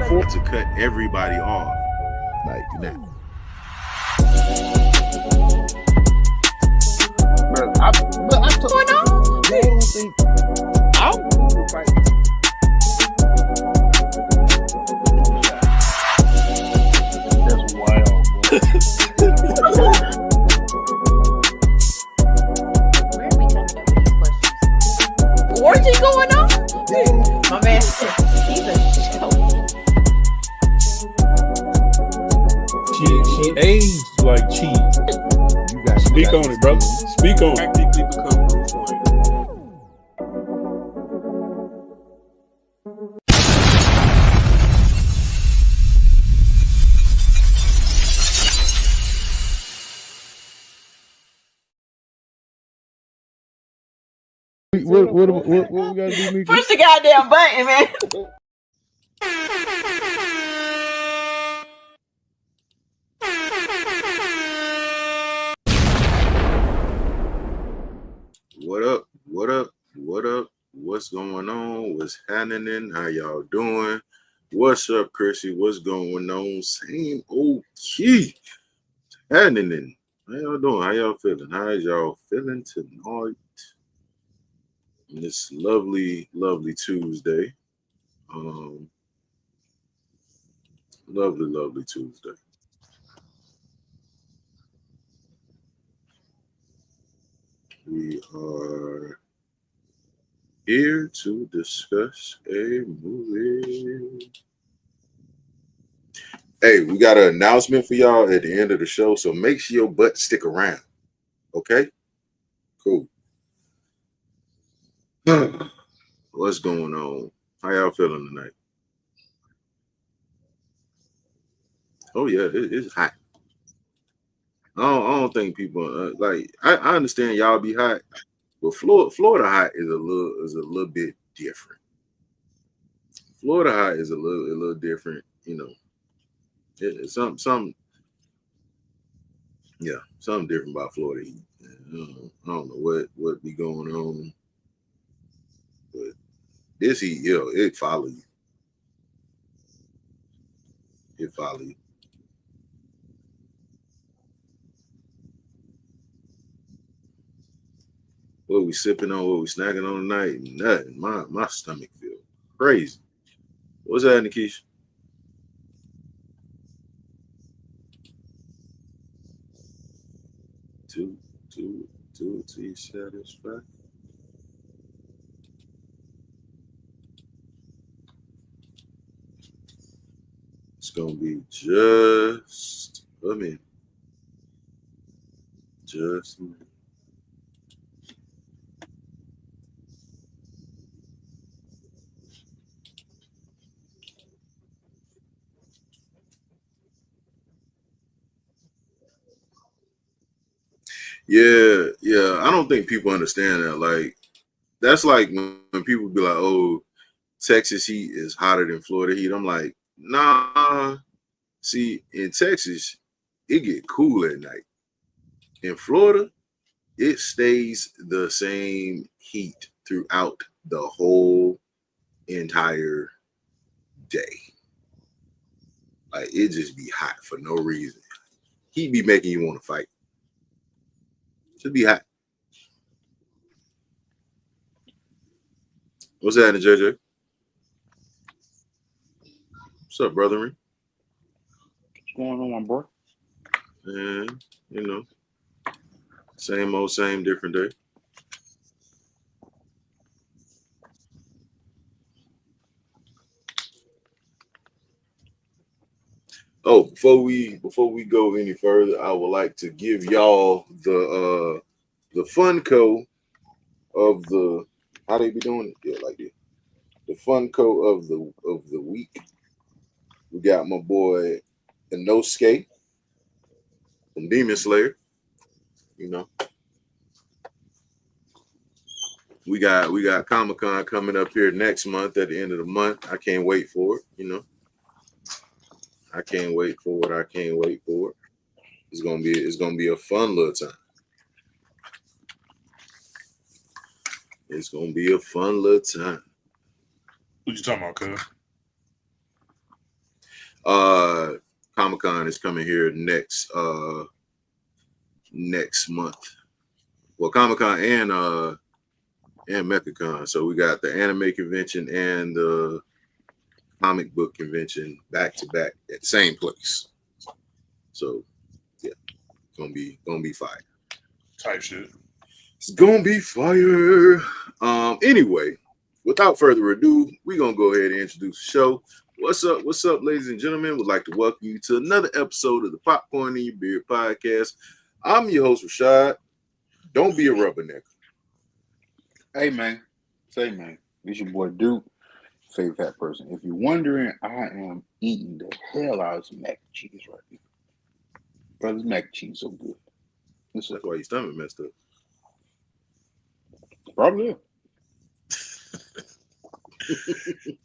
before to cut everybody off like that. I don't think I'll fight. That's wild, bro. Where are we coming up with these questions? Orgy going on? My man said he's a show. She aged like cheese. You got Speak on it, brother. Speak on it. Practically become Bruce Wayne. What we gotta do, Mika? Push the goddamn button, man. What up? What up? What up? What's going on? What's happening? How y'all doing? What's up, Chrissy? What's going on? Same old key. Happening. How y'all doing? How y'all feeling? How is y'all feeling tonight? On this lovely, lovely Tuesday. Lovely, lovely Tuesday. We are here to discuss a movie. Hey, we got an announcement for y'all at the end of the show, so make sure your butt stick around. Okay? Cool. What's going on? How y'all feeling tonight? Oh yeah, it's hot. I don't think people like. I understand y'all be hot, but Florida hot is a little bit different. Florida hot is a little different. You know, it's something different about Florida heat. I don't know what be going on, but this heat, it follow you. It follow you. What we sipping on, what we snacking on tonight? Nothing. My stomach feel crazy. What's that, Nikisha? Two to your satisfaction. It's gonna be just a minute. Just a minute. Yeah. I don't think people understand that. Like, that's like when people be like, "Oh, Texas heat is hotter than Florida heat." I'm like, nah. See, in Texas, it get cool at night. In Florida, it stays the same heat throughout the whole entire day. Like, it just be hot for no reason. Heat be making you want to fight. Just be hot. What's that, JJ? What's up, brother? What's going on, my boy? And, same old, same different day. Oh, before we go any further, I would like to give y'all the Funko of the, how they be doing it? Yeah, like this. The Funko of the week. We got my boy Inosuke from Demon Slayer. We got Comic-Con coming up here next month at the end of the month. I can't wait for it, I can't wait for it. It's gonna be a fun little time. It's gonna be a fun little time. What you talking about, cuz? Comic-Con is coming here next month. Well, Comic-Con and MechaCon. So we got the anime convention and the comic book convention back to back at the same place. So yeah, gonna be fire. Type shit. It's gonna be fire. Anyway, without further ado, we're gonna go ahead and introduce the show. What's up, ladies and gentlemen? Would like to welcome you to another episode of the Popcorn in Your Beard podcast. I'm your host, Rashad. Don't be a rubbernecker. Hey, man. Say, man. This your boy, Duke. Say that person. If you're wondering, I am eating the hell out of some mac and cheese right now. Brother's mac and cheese so good. That's why your stomach messed up. Probably.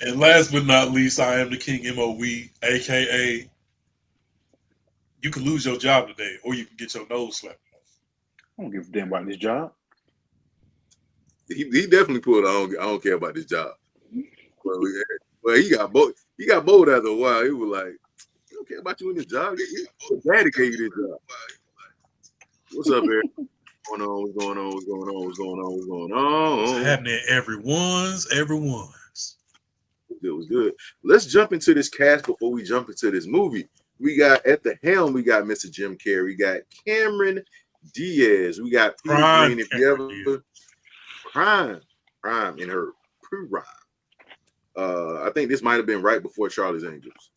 And last but not least, I am the King MOE, aka you can lose your job today, or you can get your nose slapped off. I don't give a damn about this job. He definitely pulled. I don't care about this job. Well, he got both. He got bold after a while. He was like, "I don't care about you in this job. Your daddy gave you this job." What's up, Eric? What's going on? What's happening? Everyone's. It was good. Let's jump into this cast before we jump into this movie. We got at the helm. We got Mr. Jim Carrey. We got Cameron Diaz. We got Peter Green. If you ever Prime in her pre-rhyme. I think this might have been right before Charlie's Angels.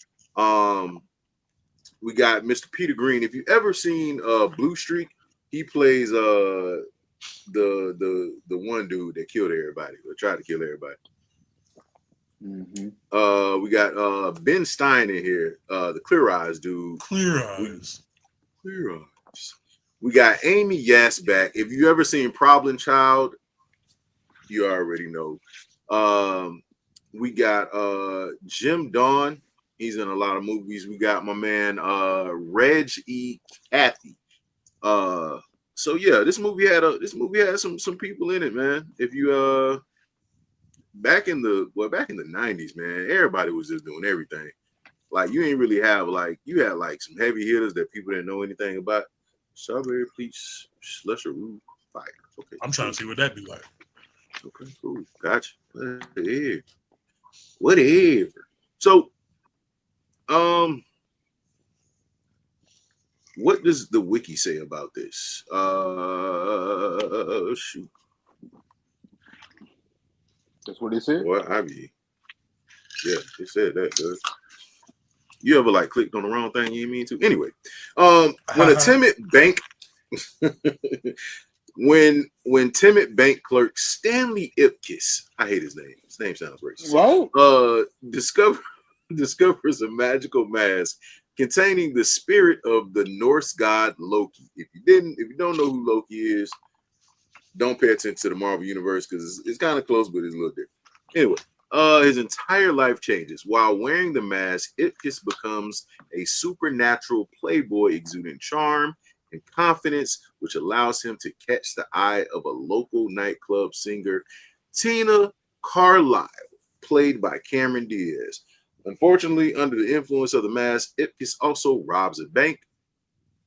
We got Mr. Peter Green. If you ever seen Blue Streak, he plays the one dude that killed everybody or tried to kill everybody. Mm-hmm. We got Ben Stein in here, the Clear Eyes dude. Clear Eyes. We got Amy Yass back. If you ever seen Problem Child, you already know. We got Jim Dawn. He's in a lot of movies. We got my man Reg E. Cathy. So yeah, this movie had some people in it, man. If you back in the 90s, man, everybody was just doing everything. Like you ain't really have you had like some heavy hitters that people didn't know anything about. Strawberry Peach, Slusher Roof, Fire. Okay. I'm trying to see what that'd be like. Okay, cool. Gotcha. Whatever. So, what does the wiki say about this? Shoot. That's what it said? What I mean, yeah, it said that, cuz. You ever clicked on the wrong thing you didn't mean to? Anyway, when a timid bank when timid bank clerk Stanley Ipkiss, I hate his name. His name sounds racist. Whoa. Discovers a magical mask containing the spirit of the Norse god Loki. If you don't know who Loki is, don't pay attention to the Marvel universe because it's kind of close, but it's a little different. Anyway, his entire life changes. While wearing the mask, Ipkiss becomes a supernatural playboy exuding charm and confidence, which allows him to catch the eye of a local nightclub singer, Tina Carlisle, played by Cameron Diaz. Unfortunately, under the influence of the mask, Ipkiss also robs a bank,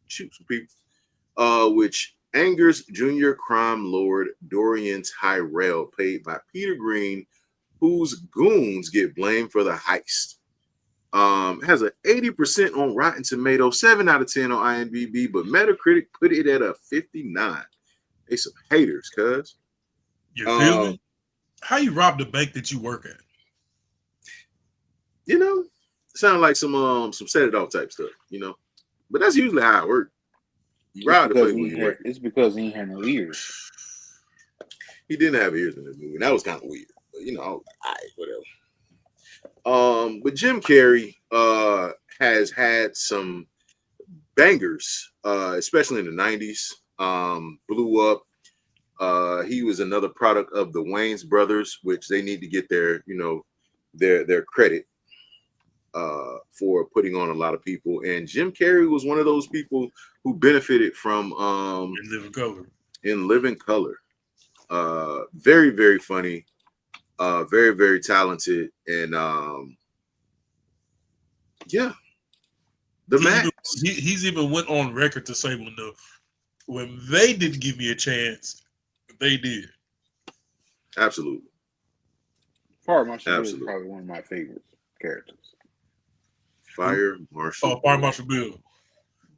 shoots people, which angers junior crime lord Dorian Tyrell, played by Peter Green, whose goons get blamed for the heist. Has an 80% on Rotten Tomatoes, 7 out of 10 on IMDb, but Metacritic put it at a 59. They some haters, cuz. You feel me? How you rob the bank that you work at? You know, sound like some set it off type stuff, you know. But that's usually how it works. You rob the place where you work. It's because he ain't had no ears. He didn't have ears in this movie. That was kind of weird. But you know, all right, whatever. But Jim Carrey has had some bangers, especially in the 90s. Blew up. He was another product of the Wayans brothers, which they need to get their credit for putting on a lot of people. And Jim Carrey was one of those people who benefited from In Living Color. Very, very funny. Very, very talented, and yeah, The Max. He's even went on record to say when they didn't give me a chance, they did. Absolutely. Fire Marshal Bill is probably one of my favorite characters. Fire Marshal. Fire Marshal Bill.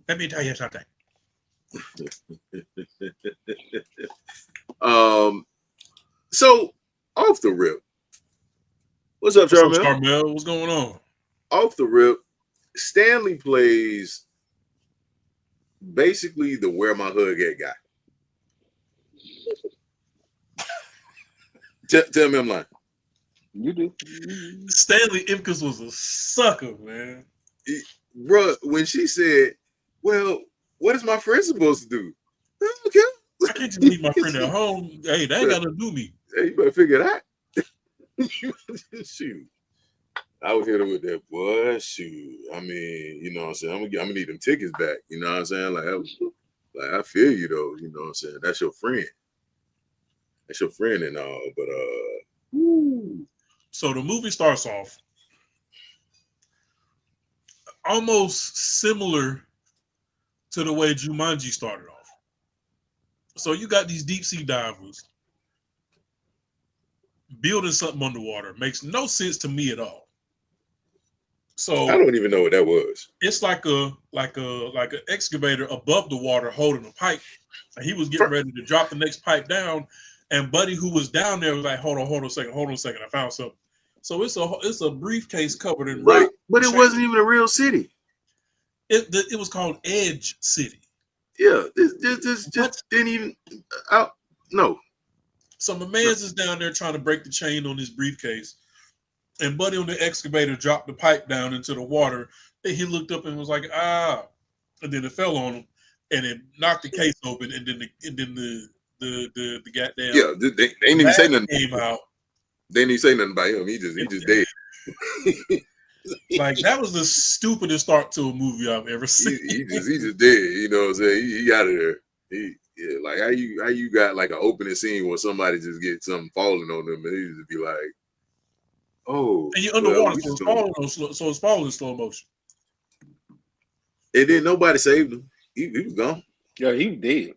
Let me tell you something. So off the rip. What's up, Charmel? Charmel? What's going on? Off the rip, Stanley plays basically the where my hood at guy. Tell me I'm lying. You do. Stanley Ipkiss was a sucker, man. Bruh, when she said, well, what is my friend supposed to do? Okay. I can't just leave my friend at home. Hey, that ain't got to do me. Hey, you better figure it out. Shoot. I was hitting with that, boy. Shoot. I mean, you know what I'm saying? I'm gonna need them tickets back. You know what I'm saying? Like I feel you though, you know what I'm saying? That's your friend. That's your friend and all, but So the movie starts off almost similar to the way Jumanji started off. So you got these deep sea divers building something underwater. Makes no sense to me at all. So I don't even know what that was. It's like an excavator above the water holding a pipe. And he was getting ready to drop the next pipe down. And Buddy, who was down there, was like, hold on a second, I found something. So it's a briefcase covered in rock. But it wasn't even a real city. It was called Edge City. Yeah, this just didn't even no. So my man's is down there trying to break the chain on his briefcase, and Buddy on the excavator dropped the pipe down into the water. And he looked up and was like, and then it fell on him, and it knocked the case open, and then the goddamn they ain't even say nothing. Came out. They didn't even say nothing about him. He just dead. Like that was the stupidest start to a movie I've ever seen. He just dead. You know what I'm saying? He out of there. Like how you got like an opening scene where somebody just get something falling on them and he just be like, oh. And you're underwater, so it's falling in slow motion. And then nobody saved him. He was gone. Yeah, he was dead.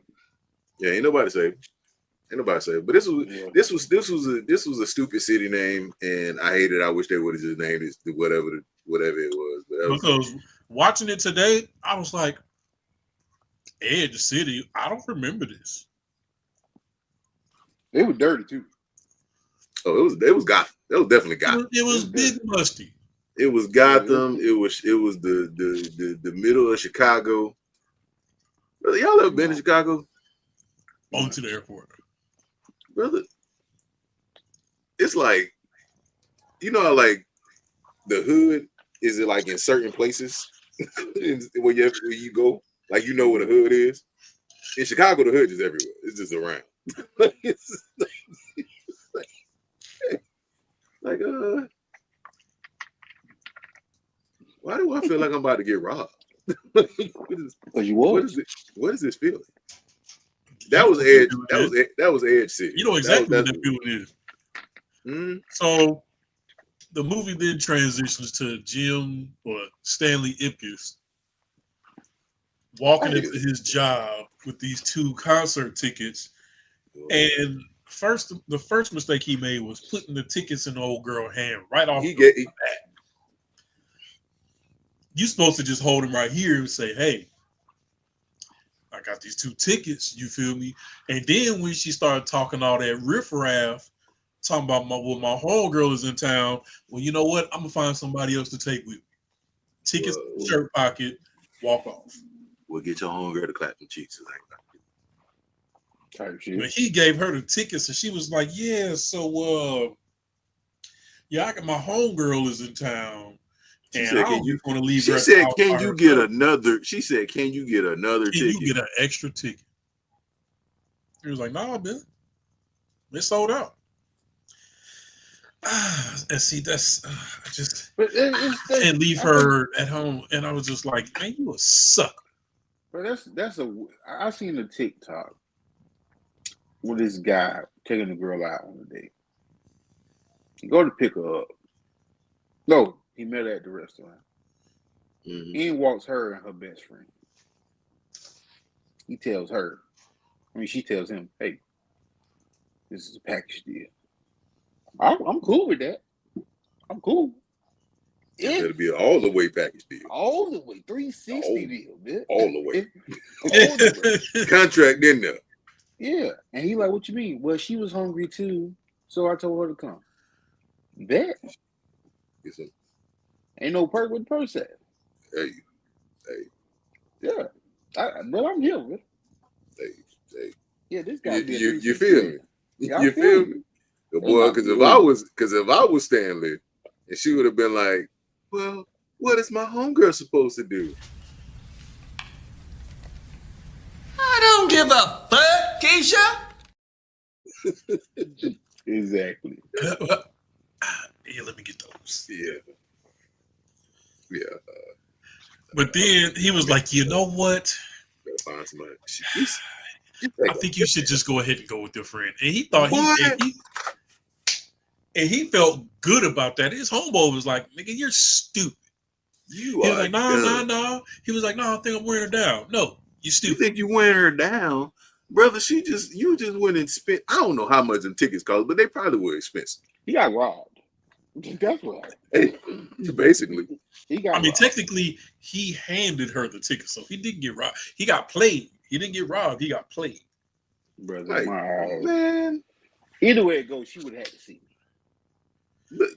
Yeah, ain't nobody saved him. But this was a stupid city name, and I hate it. I wish they would have just named it whatever it was. Because watching it today, I was like, Edge City. I don't remember this. It was dirty too. Oh, it was Gotham. That was definitely Gotham. It was big and musty. It was Gotham. It was the middle of Chicago. Brother, y'all ever been to Chicago? Onto the airport. Brother, it's like, you know how like the hood is it like in certain places where you go, like you know where the hood is. In Chicago, the hood is everywhere. It's just around. Why do I feel like I'm about to get robbed? What is this feeling? That was Edge. That was Edge City. You know exactly what that feeling is. Mm-hmm. So the movie then transitions to Stanley Ipkiss walking into his job with these 2 concert tickets. And the first mistake he made was putting the tickets in the old girl's hand right off the bat. You're supposed to just hold him right here and say, hey, I got these 2 tickets, you feel me? And then when she started talking all that riffraff, talking about my homegirl is in town, well, you know what? I'm going to find somebody else to take with me. Tickets in the shirt pocket, walk off. We'll get your homegirl to clap them cheeks. But he gave her the tickets, and she was like, yeah, so, I got my homegirl is in town. She said, can you get another ticket? Can you get an extra ticket? He was like, nah, man. It's sold out. And see, that's and leave her at home. And I was just like, man, you a sucker. But I seen a TikTok with this guy taking a girl out on a date. He go to pick her up. No, he met her at the restaurant. In walks her and her best friend. He tells her, she tells him, hey, this is a package deal. I'm cool with that. I'm cool. It better be an all the way package deal. All the way. 360 deal, man. All the way. All the way. Contract in there. Yeah. And he like, what you mean? Well, she was hungry too, so I told her to come. Bet. Ain't no perk with the purse at. Hey. Yeah. But I'm here with. Hey. Yeah, this guy. You feel me? Yeah, you feel me? The boy, because if I was Stanley, and she would have been like, well, what is my homegirl supposed to do? I don't give a fuck, Keisha. Exactly. Yeah, let me get those. Yeah. But then he was like, you know what? Gotta find somebody. I think you should just go ahead and go with your friend. And he thought he felt good about that. His homeboy was like, nigga, you're stupid. He was like, no. He was like, no, I think I'm wearing her down. No, you stupid. You think you wearing her down? Brother, you just went and spent, I don't know how much them tickets cost, but they probably were expensive. He got robbed. That's right. Basically. Technically, he handed her the ticket, so he didn't get robbed. He got played. He didn't get robbed. He got played. Brother, man. Either way it goes, she would have had to see me.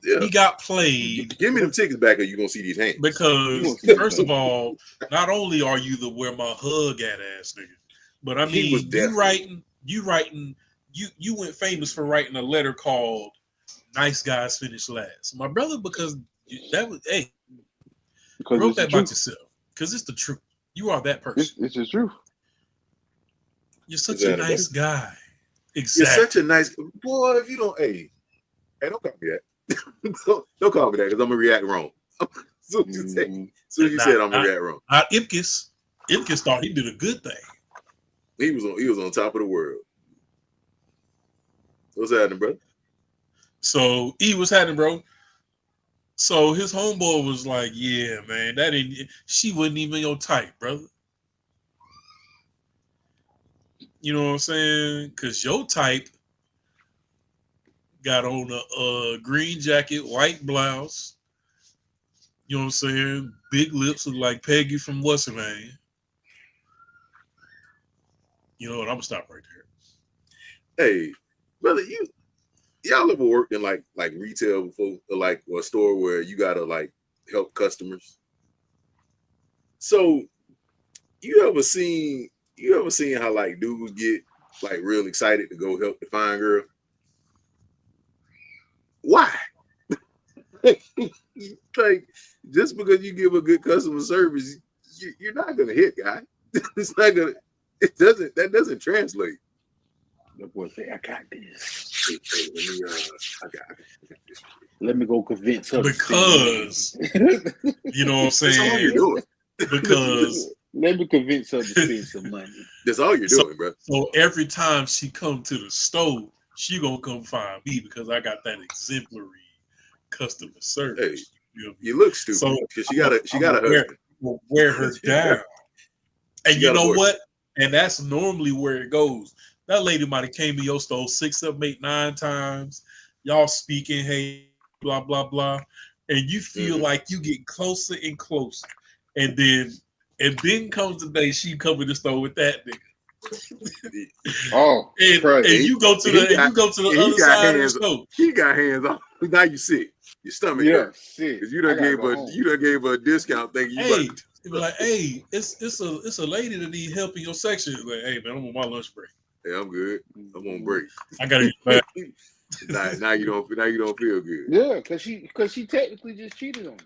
Yeah. He got played. Give me them tickets back, or you're gonna see these hands. Because first of all, not only are you the where my hug at ass nigga, but I mean you went famous for writing a letter called "Nice Guys Finish Last." My brother, because that was you wrote that about yourself because it's the truth. You are that person. It's the truth. You're such a nice guy. Exactly. You're such a nice boy. If you don't, hey, don't call me that. Don't call me that because I'm gonna react wrong. So you said I'm gonna react wrong. Ipkiss thought he did a good thing. He was on top of the world. What's happening, bro? So what's happening, bro? So his homeboy was like, "Yeah, man, she wasn't even your type, brother." You know what I'm saying? Because your type got on a green jacket, white blouse. You know what I'm saying? Big lips, look like Peggy from What's Her Name. You know what? I'm gonna stop right there. Hey, brother, y'all ever worked in like retail before, or a store where you gotta like help customers? So you ever seen how like dudes get like real excited to go help the fine girl? Why? Like, just because you give a good customer service, you're not gonna hit, guy. It's not gonna. That doesn't translate. The boy say, "I got this." I got this. Let me go convince her. Because you know what I'm saying. That's all you're doing. Because let me convince her to spend some money. That's all you're doing, bro. So every time she come to the store, she gonna come find me because I got that exemplary customer service. Hey, you look stupid because she got a wear her down. And you know what? And that's normally where it goes. That lady might have came to your store 6, 7, 8, 9 times. Y'all speaking, hey, blah, blah, blah. And you feel like you get closer and closer. And then comes the day she come to the store with that nigga. And you go to the other side of the store. He got hands off. Now you sick. Your stomach hurt. Because you done gave her a discount thinking you be like, hey, it's a lady that need help in your section. Like, hey man, I'm on my lunch break. Hey, I'm good. I'm on break. I gotta get back. now you don't feel good. Yeah, because she technically just cheated on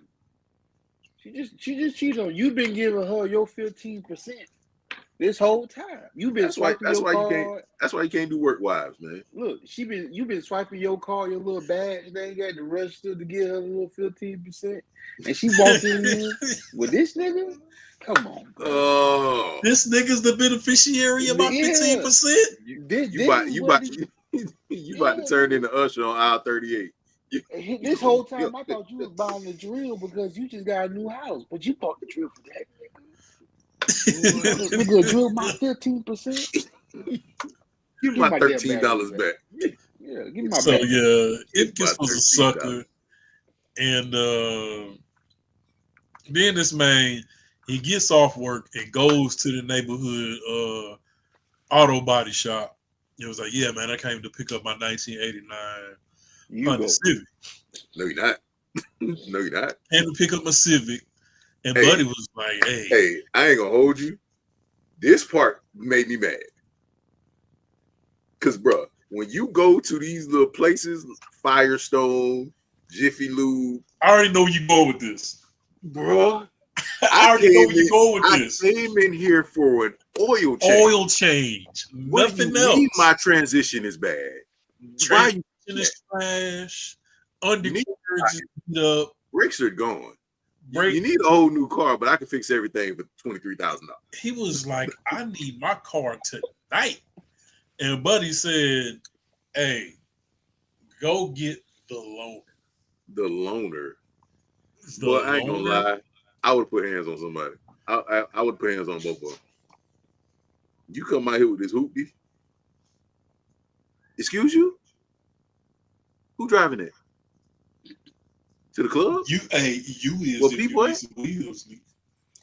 you. She just cheated on you. You've been giving her your 15% this whole time. You've been swiping your card. That's why you can't do work wives, man. Look, you've been swiping your card, your little badge. They ain't got the register to give her a little 15%, and she walked in with this nigga. Come on, bro. Oh, this nigga's the beneficiary of my 15%. You about to turn into Usher on aisle 38. This whole time I thought you was buying the drill because you just got a new house, but you bought the drill for that. Nigga, drill my 15%. Give me my $13 back. Yeah, give me my So back. yeah, Ipkiss was a sucker, and then this man, he gets off work and goes to the neighborhood auto body shop. It was like, yeah, man, I came to pick up my 1989 Honda Civic. No, you're not. No, you're not. Came to pick up my Civic, and Buddy was like, hey, I ain't gonna hold you. This part made me mad. Because, bro, when you go to these little places, Firestone, Jiffy Lube. I already know where you go with this. Bro, I already know where you go with this. I came in here for an oil change. Oil change. Nothing else. My transition is bad. Transition is trash. Undercarriage is beat up. Brakes are gone. You need a whole new car, but I can fix everything for $23,000. He was like, I need my car tonight. And Buddy said, hey, go get the loaner. The loaner. Well, I ain't gonna lie. I would put hands on somebody. I would put hands on both of them. You come out here with this hoopty. Excuse you? Who driving it? To the club? You is. Well, people.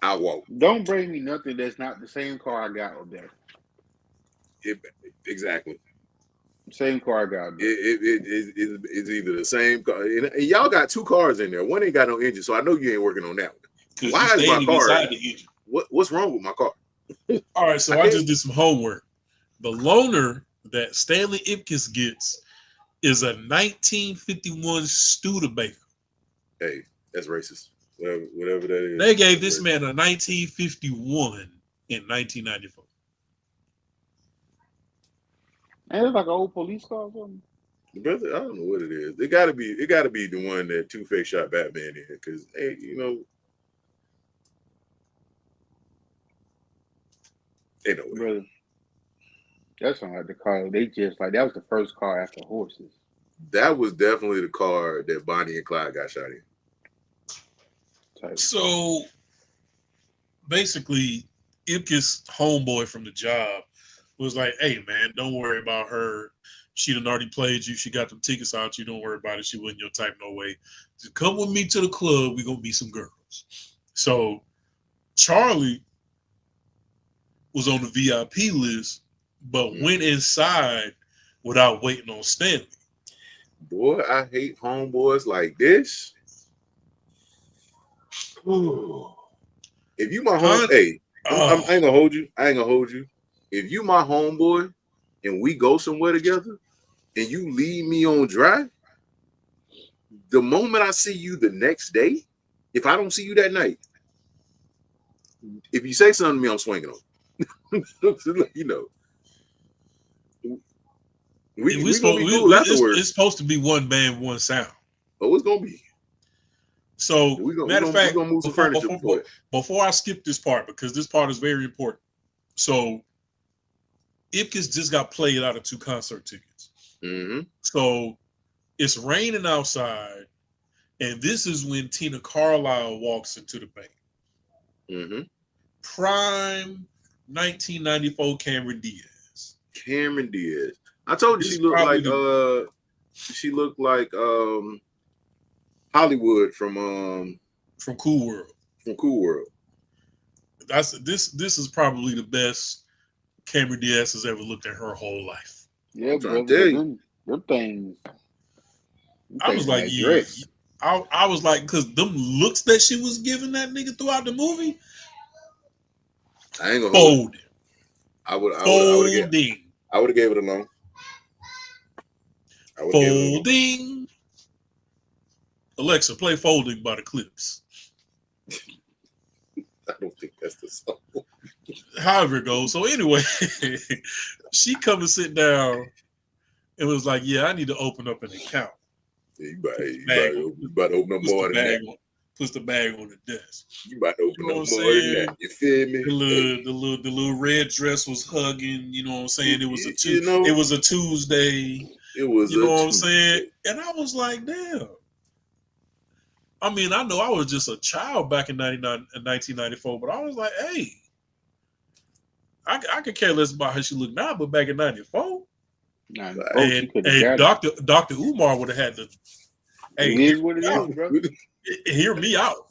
I walk. Don't bring me nothing that's not the same car I got up there. Exactly. Same car I got. It's either the same car. And y'all got two cars in there. One ain't got no engine, so I know you ain't working on that one. Why is my car? What's wrong with my car? All right, so I just did some homework. The loaner that Stanley Ipkiss gets is a 1951 Studebaker. Hey, that's racist. Whatever that is. They gave this man a 1951 in 1994. Ain't it like an old police car or something? Brother, I don't know what it is. It gotta be the one that Two-Face shot Batman in, because hey, ain't no way. Brother, that sounds like the car. They just like that was the first car after horses. That was definitely the car that Bonnie and Clyde got shot in. So basically, Ipkiss' homeboy from the job was like, hey man, don't worry about her. She done already played you. She got them tickets out. You don't worry about it. She wasn't your type no way. Just come with me to the club. We're gonna meet some girls. So Charlie was on the VIP list, but went inside without waiting on Stanley. Boy, I hate homeboys like this. If you my home, I ain't gonna hold you. If you my homeboy and we go somewhere together and you leave me on dry, the moment I see you the next day, if I don't see you that night, if you say something to me, I'm swinging on. It's supposed to be one band, one sound. Oh, it's gonna be. So, matter of fact, move some furniture before I skip this part, because this part is very important. So, Ipkiss just got played out of 2 concert tickets. Mm-hmm. So, it's raining outside, and this is when Tina Carlisle walks into the bank. Mm-hmm. Prime 1994 Cameron Diaz. Cameron Diaz. I told you she looked like Hollywood from Cool World. From Cool World. This is probably the best Cameron Diaz has ever looked at her whole life. Yeah, bro. Them things. I was like, yeah. I was like, because them looks that she was giving that nigga throughout the movie. I ain't gonna fold. I would have gave it a loan. Folding. Alexa, play Folding by the Clips. I don't think that's the song. However it goes. So anyway, she come and sit down and was like, yeah, I need to open up an account. Yeah, you about to open up more than that. Puts the bag on the desk. You about to open up more than that. You feel me? The little red dress was hugging. You know what I'm saying? It was a Tuesday. It was You know what I'm saying? And I was like, damn. I mean, I know I was just a child back in 1994, but I was like, hey, I could care less about how she looked now, but back in 94, and Dr. Umar would have had to, hey, it is what it is, bro. Hear me out.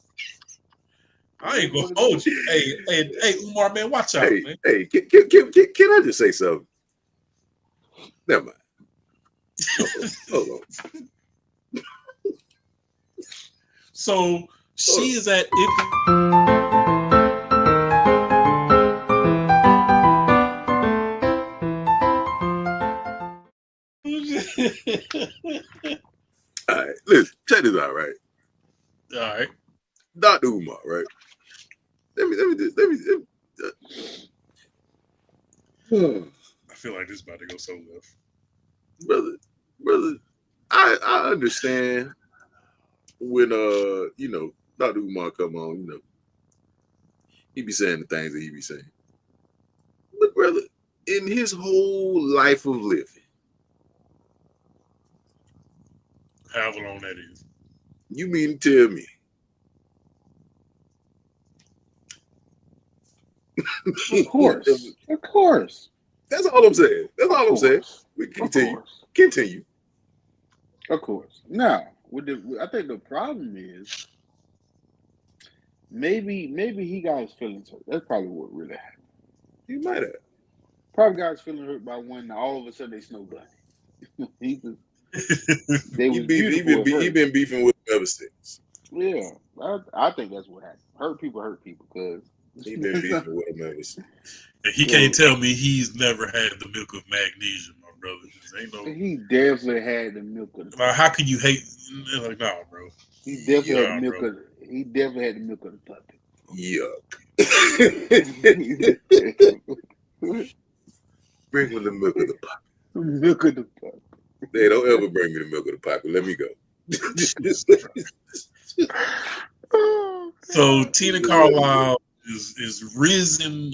I ain't gonna hold you. Hey, Umar, man, watch out, man. Hey, can I just say something? Never mind. Hold on. So she is at All right, listen, check this out, right? All right. Dr. Umar, right? Let me. I feel like this is about to go so left. Brother, I understand when Dr. Umar come on, he be saying the things that he be saying. But brother, in his whole life of living, however long that is, you mean to tell me Of course. That's all I'm saying. We continue. Of course. Now, I think the problem is maybe he got his feelings hurt. That's probably what really happened. He might have. Probably got his feelings hurt by when all of a sudden they snow bunny. He been beefing with him ever since. Yeah, I think that's what happened. Hurt people because he been beefing with him ever since. And he can't tell me he's never had the milk of magnesia, my brother. He definitely had the milk of the puppy. How can you hate? Like, no, bro. He definitely had the milk of. He definitely had the milk of the puppy. Yuck. Bring me the milk of the puppy. Milk of the puppy. They don't ever bring me the milk of the puppy. Let me go. So Tina Carlisle is risen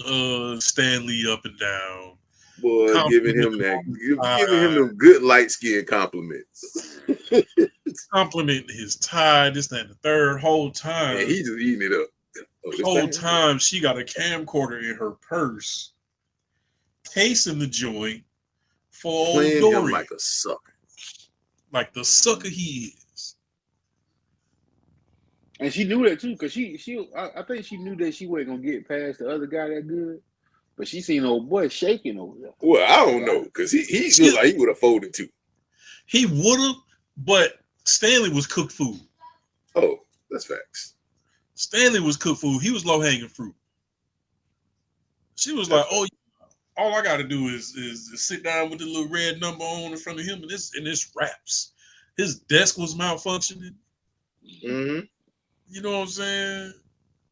Stanley up and down. Boy, giving him them good light skin compliments. Complimenting his tie, this, that, and the third. Whole time. And he's just eating it up. Whole time she got a camcorder in her purse, casing the joint for playing old Dorian. Him like a sucker. Like the sucker he is. And she knew that too, because I think she knew that she wasn't gonna get past the other guy that good. But she seen old boy shaking over there. Well, I don't know, because he looked like he would have folded too. He would have, but Stanley was cooked food. Oh, that's facts. Stanley was cooked food. He was low hanging fruit. She was like, "Oh, all I got to do is sit down with the little red number on in front of him, and this wraps." His desk was malfunctioning. Mm-hmm. You know what I'm saying?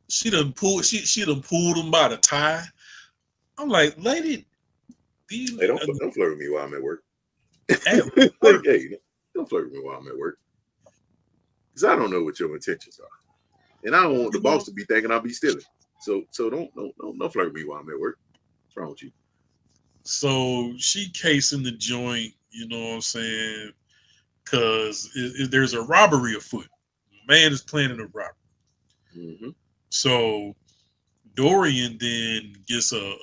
She done pulled him by the tie. I'm like, lady, don't flirt with me while I'm at work. Hey, don't flirt with me while I'm at work, because I don't know what your intentions are, and I don't want the boss to be thinking I'll be stealing. So don't flirt with me while I'm at work. What's wrong with you? So she casing the joint. You know what I'm saying? Because there's a robbery afoot. Man is planning a robbery. Mm-hmm. So Dorian then gets a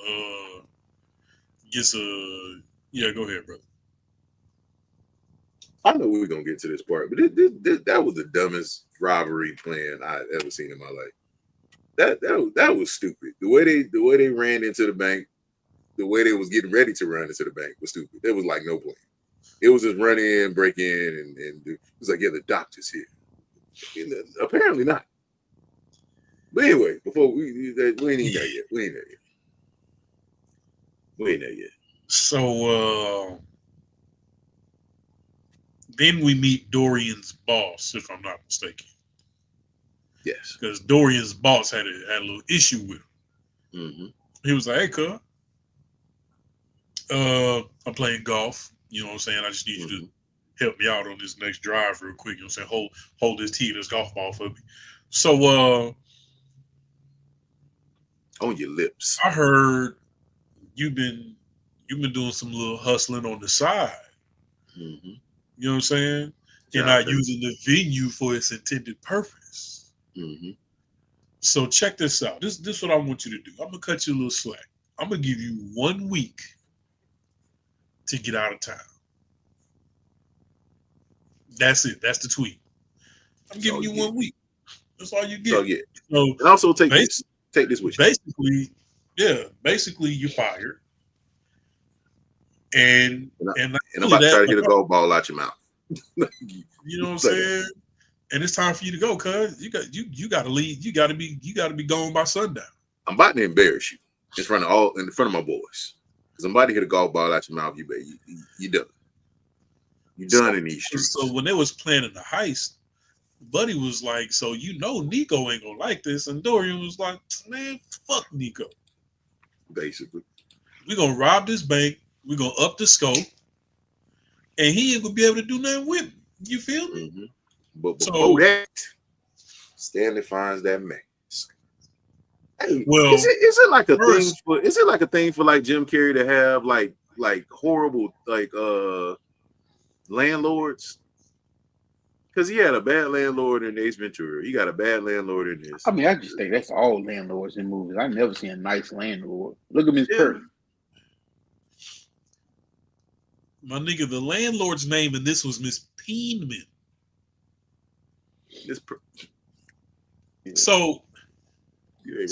yeah. Go ahead, brother. I know we're gonna get to this part, but that was the dumbest robbery plan I've ever seen in my life. That was stupid. The way they ran into the bank, the way they was getting ready to run into the bank was stupid. There was like no plan. It was just run in, break in, and it was like, yeah, the doctor's here. And apparently not. But anyway, before we ain't there yet. We ain't there yet. So then we meet Dorian's boss, if I'm not mistaken. Yes. Because Dorian's boss had a little issue with him. Mm-hmm. He was like, "Hey, cuz, I'm playing golf. You know what I'm saying? I just need you to help me out on this next drive real quick. You know what I'm saying? Hold this tee, this golf ball for me." So on your lips. I heard you've been doing some little hustling on the side. Mm-hmm. You know what I'm saying? And not using the venue for its intended purpose. Mm-hmm. So check this out. This is what I want you to do. I'm gonna cut you a little slack. I'm gonna give you 1 week to get out of town. That's it. That's the tweet. I'm giving you 1 week. That's all you get. So, yeah. So and also take this with you. Basically, you're fired. And I'm about to try to get a golf ball out your mouth. You know what I'm saying? And it's time for you to go, cuz you gotta leave. You gotta be gone by sundown. I'm about to embarrass you in front of my boys. Because I'm about to hit a golf ball out your mouth, you done. You done in these streets. So when they was planning the heist, Buddy was like, so Nico ain't gonna like this. And Dorian was like, man, fuck Nico. Basically. We're gonna rob this bank, we're gonna up the scope, and he ain't gonna be able to do nothing with it. You feel me? Mm-hmm. But before that, Stanley finds that mask. Hey, well, is it like a thing for like Jim Carrey to have like horrible landlords? Because he had a bad landlord in Ace Ventura. He got a bad landlord in this. I mean, I just think that's all landlords in movies. I've never seen a nice landlord. Look at Miss Purdy. My nigga, the landlord's name in this was Miss Peenman. So he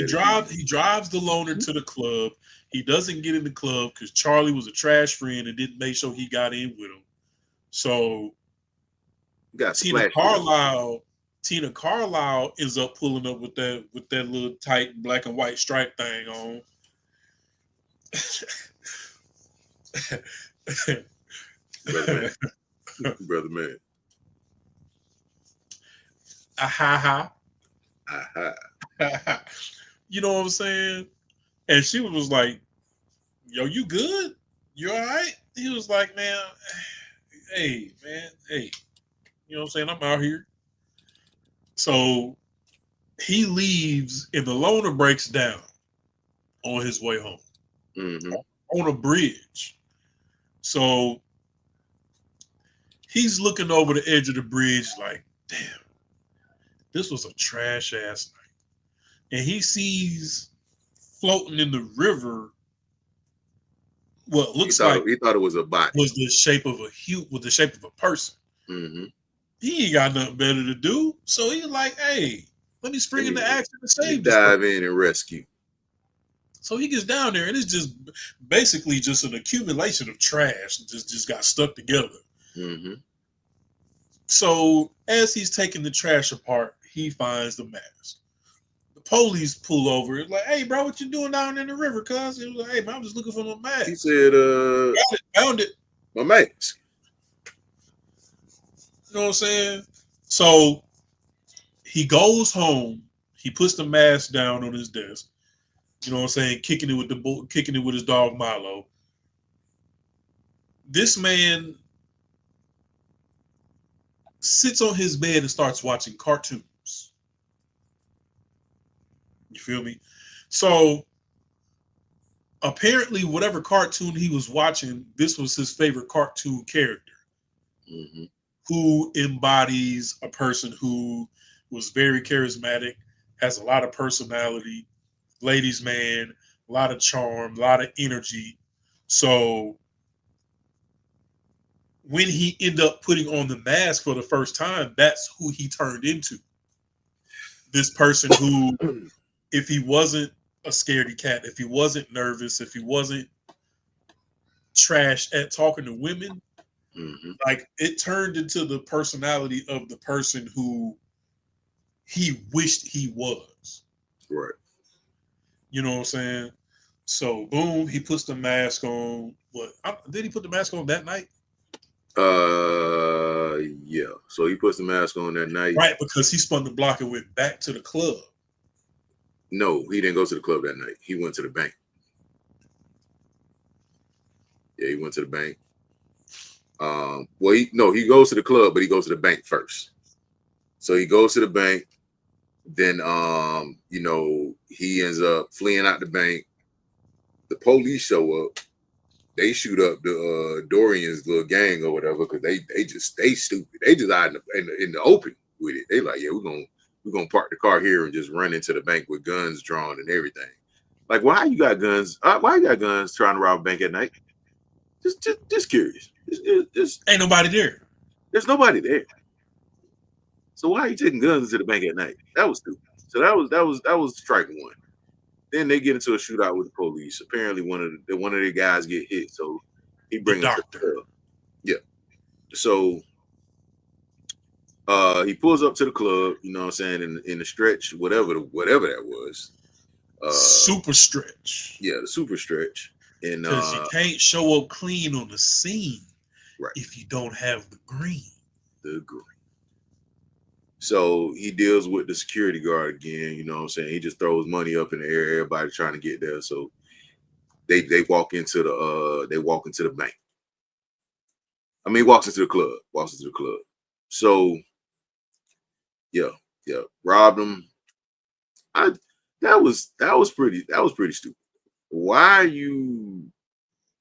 drives the loner to the club. He doesn't get in the club because Charlie was a trash friend and didn't make sure he got in with him. So Tina Carlisle ends up pulling up with that little tight black and white stripe thing on. Brother man. Aha. You know what I'm saying? And she was like, yo, you good? You all right? He was like, man, hey. You know what I'm saying? I'm out here. So he leaves and the loner breaks down on his way home. Mm-hmm. On a bridge. So he's looking over the edge of the bridge like, damn, this was a trash ass night. And he sees floating in the river what looks like he thought it was a body. Was the shape of a person. Mm-hmm. He ain't got nothing better to do. So he's like, hey, let me spring into action and save this dive in and rescue. So he gets down there and it's just basically just an accumulation of trash just got stuck together. Mm-hmm. So as he's taking the trash apart, he finds the mask. The police pull over. It's like, hey, bro, what you doing down in the river, cuz? He was like, hey, man, I'm just looking for my mask. He said, found it. My mask. You know what I'm saying? So he goes home. He puts the mask down on his desk. You know what I'm saying? Kicking it with his dog Milo. This man sits on his bed and starts watching cartoons. You feel me? So apparently, whatever cartoon he was watching, this was his favorite cartoon character. Mm-hmm. Who embodies a person who was very charismatic, has a lot of personality, ladies' man, a lot of charm, a lot of energy. So when he ended up putting on the mask for the first time, that's who he turned into. This person who, if he wasn't a scaredy cat, if he wasn't nervous, if he wasn't trash at talking to women, mm-hmm. like it turned into the personality of the person who he wished he was. Right. You know what I'm saying? So boom, he puts the mask on. Did he put the mask on that night? Yeah. So he puts the mask on that night. Right, because he spun the block and went back to the club. No, he didn't go to the club that night. He went to the bank. Yeah, he went to the bank. He goes to the club, but he goes to the bank first. So he goes to the bank. Then, he ends up fleeing out the bank. The police show up. they shoot up the Dorian's little gang or whatever because they stupid. They just out in the open with it. They like, yeah, we're gonna park the car here and just run into the bank with guns drawn and everything. Like, why you got guns? Why you got guns trying to rob a bank at night? Just curious. Just ain't nobody there. There's nobody there. So why are you taking guns into the bank at night? That was stupid. So that was strike one. Then they get into a shootout with the police. Apparently, one of the guys get hit, so he brings him to the club. Yeah. So he pulls up to the club. You know what I'm saying? In the stretch, whatever that was. Super stretch. Yeah, the super stretch. And because you can't show up clean on the scene, right, if you don't have the green. The green. So he deals with the security guard again, you know what I'm saying? He just throws money up in the air, everybody trying to get there. So they walk into the bank. I mean, walks into the club. So yeah, robbed him. That was pretty stupid. Why are you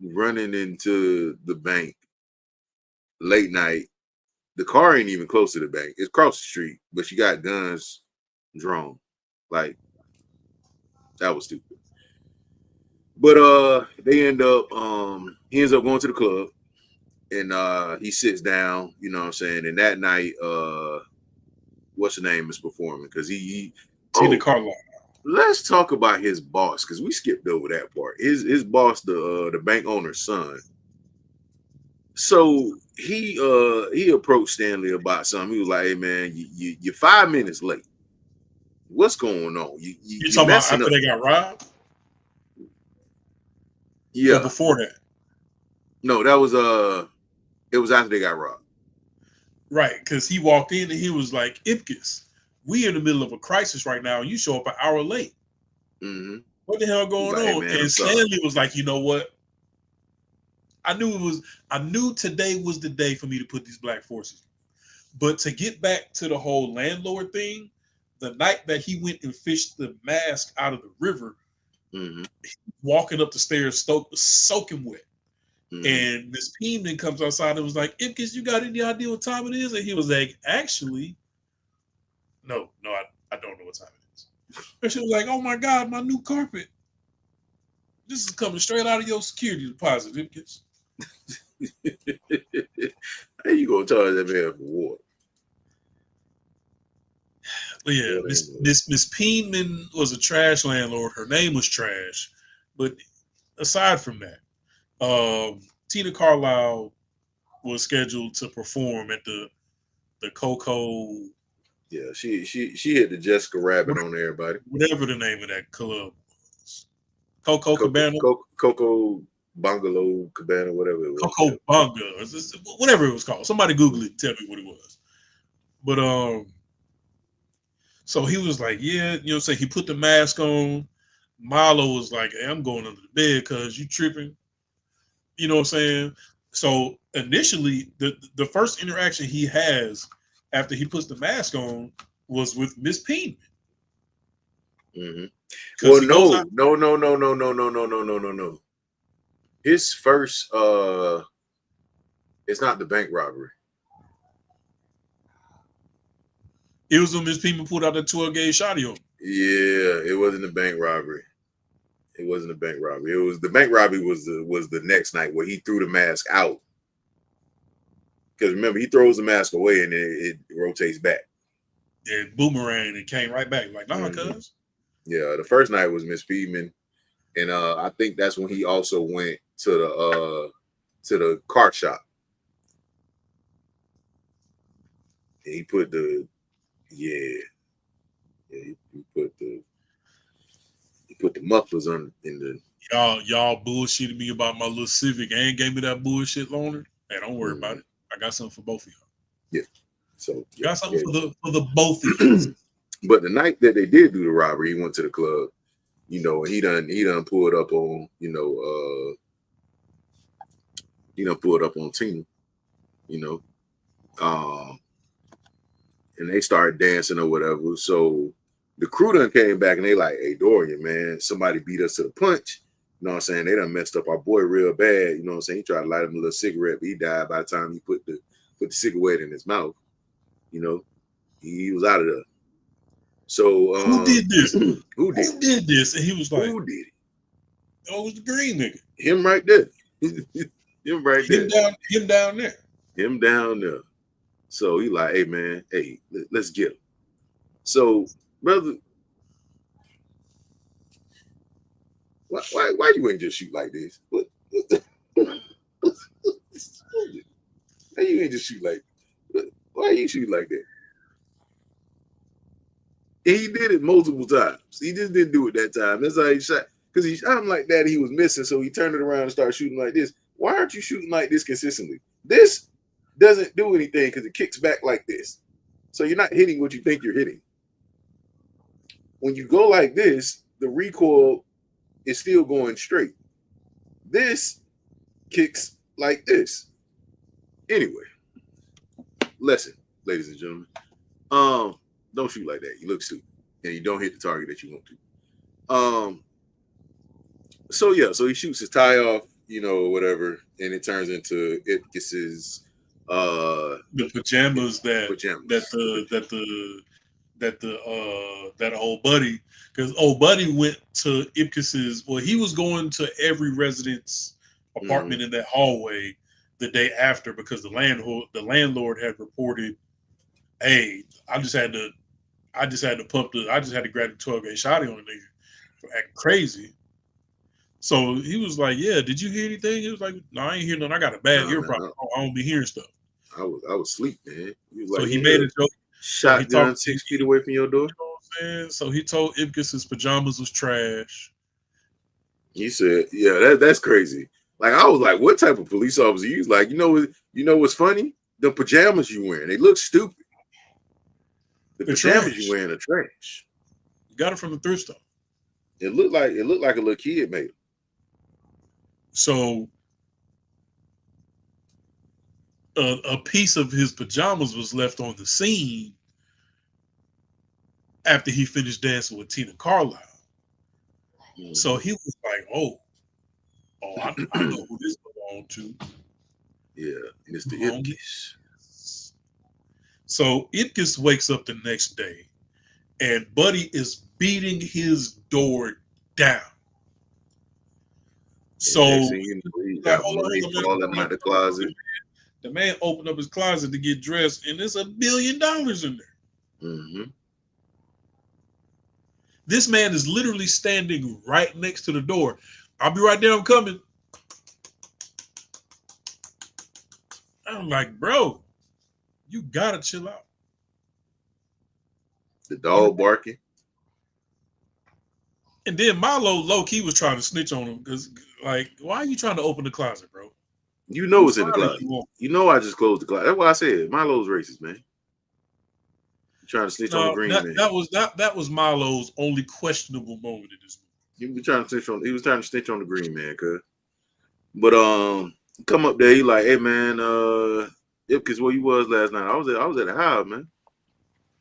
running into the bank late night? The car ain't even close to the bank. It's across the street, but you got guns drawn. Like, that was stupid. But they end up he ends up going to the club and he sits down, you know what I'm saying? And that night, what's the name is performing because he Tina Carlisle. Let's talk about his boss because we skipped over that part. His boss, the bank owner's son. So he approached Stanley about something. He was like, "Hey man, you're 5 minutes late. What's going on? You talking about after they got robbed? Yeah. Or before that? No, that was it was after they got robbed. Right, because he walked in and he was like, "Ipkiss, we in the middle of a crisis right now. You show up an hour late. Mm-hmm. What the hell going on?" Hey, man, and Stanley was like, "You know what? I knew today was the day for me to put these black forces. But to get back to the whole landlord thing, the night that he went and fished the mask out of the river, walking up the stairs soaking wet. And Miss Peeman comes outside and was like, "Ipkiss, you got any idea what time it is?" And he was like, "Actually, no, I don't know what time it is." And she was like, "Oh my God, my new carpet. This is coming straight out of your security deposit, Ipkiss." How you gonna charge that man for water? But yeah, Miss Peenman was a trash landlord. Her name was trash. But aside from that, Tina Carlisle was scheduled to perform at the Coco. Yeah, she hit the Jessica Rabbit on everybody. Whatever the name of that club was. Coco Cabana. Coco Bungalow Cabana, whatever it was. Coco Bunga, whatever it was called. Somebody Google it and tell me what it was. But so he was like, yeah, you know, say he put the mask on. Milo was like, "Hey, I'm going under the bed because you tripping." You know what I'm saying? So initially, the first interaction he has after he puts the mask on was with Miss Peenman. Well, no. His first, it's not the bank robbery. It was when Miss Peenman pulled out the 12-gauge shotty on him. Yeah, it wasn't the bank robbery. It wasn't the bank robbery. It was the bank robbery was the next night where he threw the mask out. Because remember, he throws the mask away and it rotates back. Yeah, boomerang and came right back. Like, nah, cuz. Yeah, the first night was Miss Peeman, and I think that's when he also went to the car shop. And he put the he put the mufflers on in the. Y'all bullshitted me about my little Civic and gave me that bullshit loaner. Hey, don't worry about it. I got something for both of y'all. Yeah. So got something for the both of you. But the night that they did do the robbery, he went to the club, you know, and he done pulled up on, you know, he done pulled up on Tina, you know, and they started dancing or whatever. So the crew done came back and they like, "Hey, Dorian, man, somebody beat us to the punch. You know what I'm saying? They done messed up our boy real bad. You know what I'm saying? He tried to light him a little cigarette, but he died by the time he put the cigarette in his mouth. You know, he was out of there. So who did this? Who did this? And he was like, who did it? Oh, it was the green nigga. Him right there. Him right there. Him down there. Him down there. So he like, hey man, hey, let's get him. So, brother, why you ain't just shoot like this? Why you ain't just shoot like? Why you shoot like that? And he did it multiple times. He just didn't do it that time. That's how he shot. Because he shot him like that, he was missing, so he turned it around and started shooting like this. Why aren't you shooting like this consistently? This doesn't do anything because it kicks back like this. So you're not hitting what you think you're hitting. When you go like this, the recoil is still going straight. This kicks like this. Anyway, lesson, ladies and gentlemen. Don't shoot like that. You look stupid. And you don't hit the target that you want to. So he shoots his tie off, you know, whatever, and it turns into Ipkiss's the pajamas that old buddy, because old buddy went to Ipkiss's. Well, he was going to every resident's apartment in that hallway the day after because the landlord had reported, hey, I just had to grab the 12-gauge shotty on the nigga for acting crazy. So he was like, yeah, did you hear anything? He was like, no, I ain't hear nothing. I got a bad ear problem. I don't be hearing stuff. I was asleep, man. He was so like, he made a joke. Shotgun 6 feet away from your door. You know what I'm saying? So he told Ipkiss his pajamas was trash. He said, yeah, that's crazy. Like, I was like, what type of police officer? He was like, you know what's funny? The pajamas you wearing, they look stupid. The pajamas you wearing are trash. You got it from the thrift store. It looked like a little kid made them. So a piece of his pajamas was left on the scene after he finished dancing with Tina Carlisle. Mm-hmm. So he was like, oh, I know who this belonged to. Yeah, Mr. Ipkiss. So Ipkiss wakes up the next day and Buddy is beating his door down. So he got money falling out the closet. The man opened up his closet to get dressed, and there's $1 billion in there. Mm-hmm. This man is literally standing right next to the door. I'll be right there. I'm coming. I'm like, bro, you gotta chill out. The dog barking. And then Milo low-key was trying to snitch on him because, like, why are you trying to open the closet, bro? You know it's in the closet. You know I just closed the closet. That's why I said Milo's racist, man. You're trying to snitch on the green man. That was Milo's only questionable moment in this movie. He was trying to snitch on the green man, cuz. But come up there, he like, hey man, Ipkiss, where you was last night? I was at the house, man.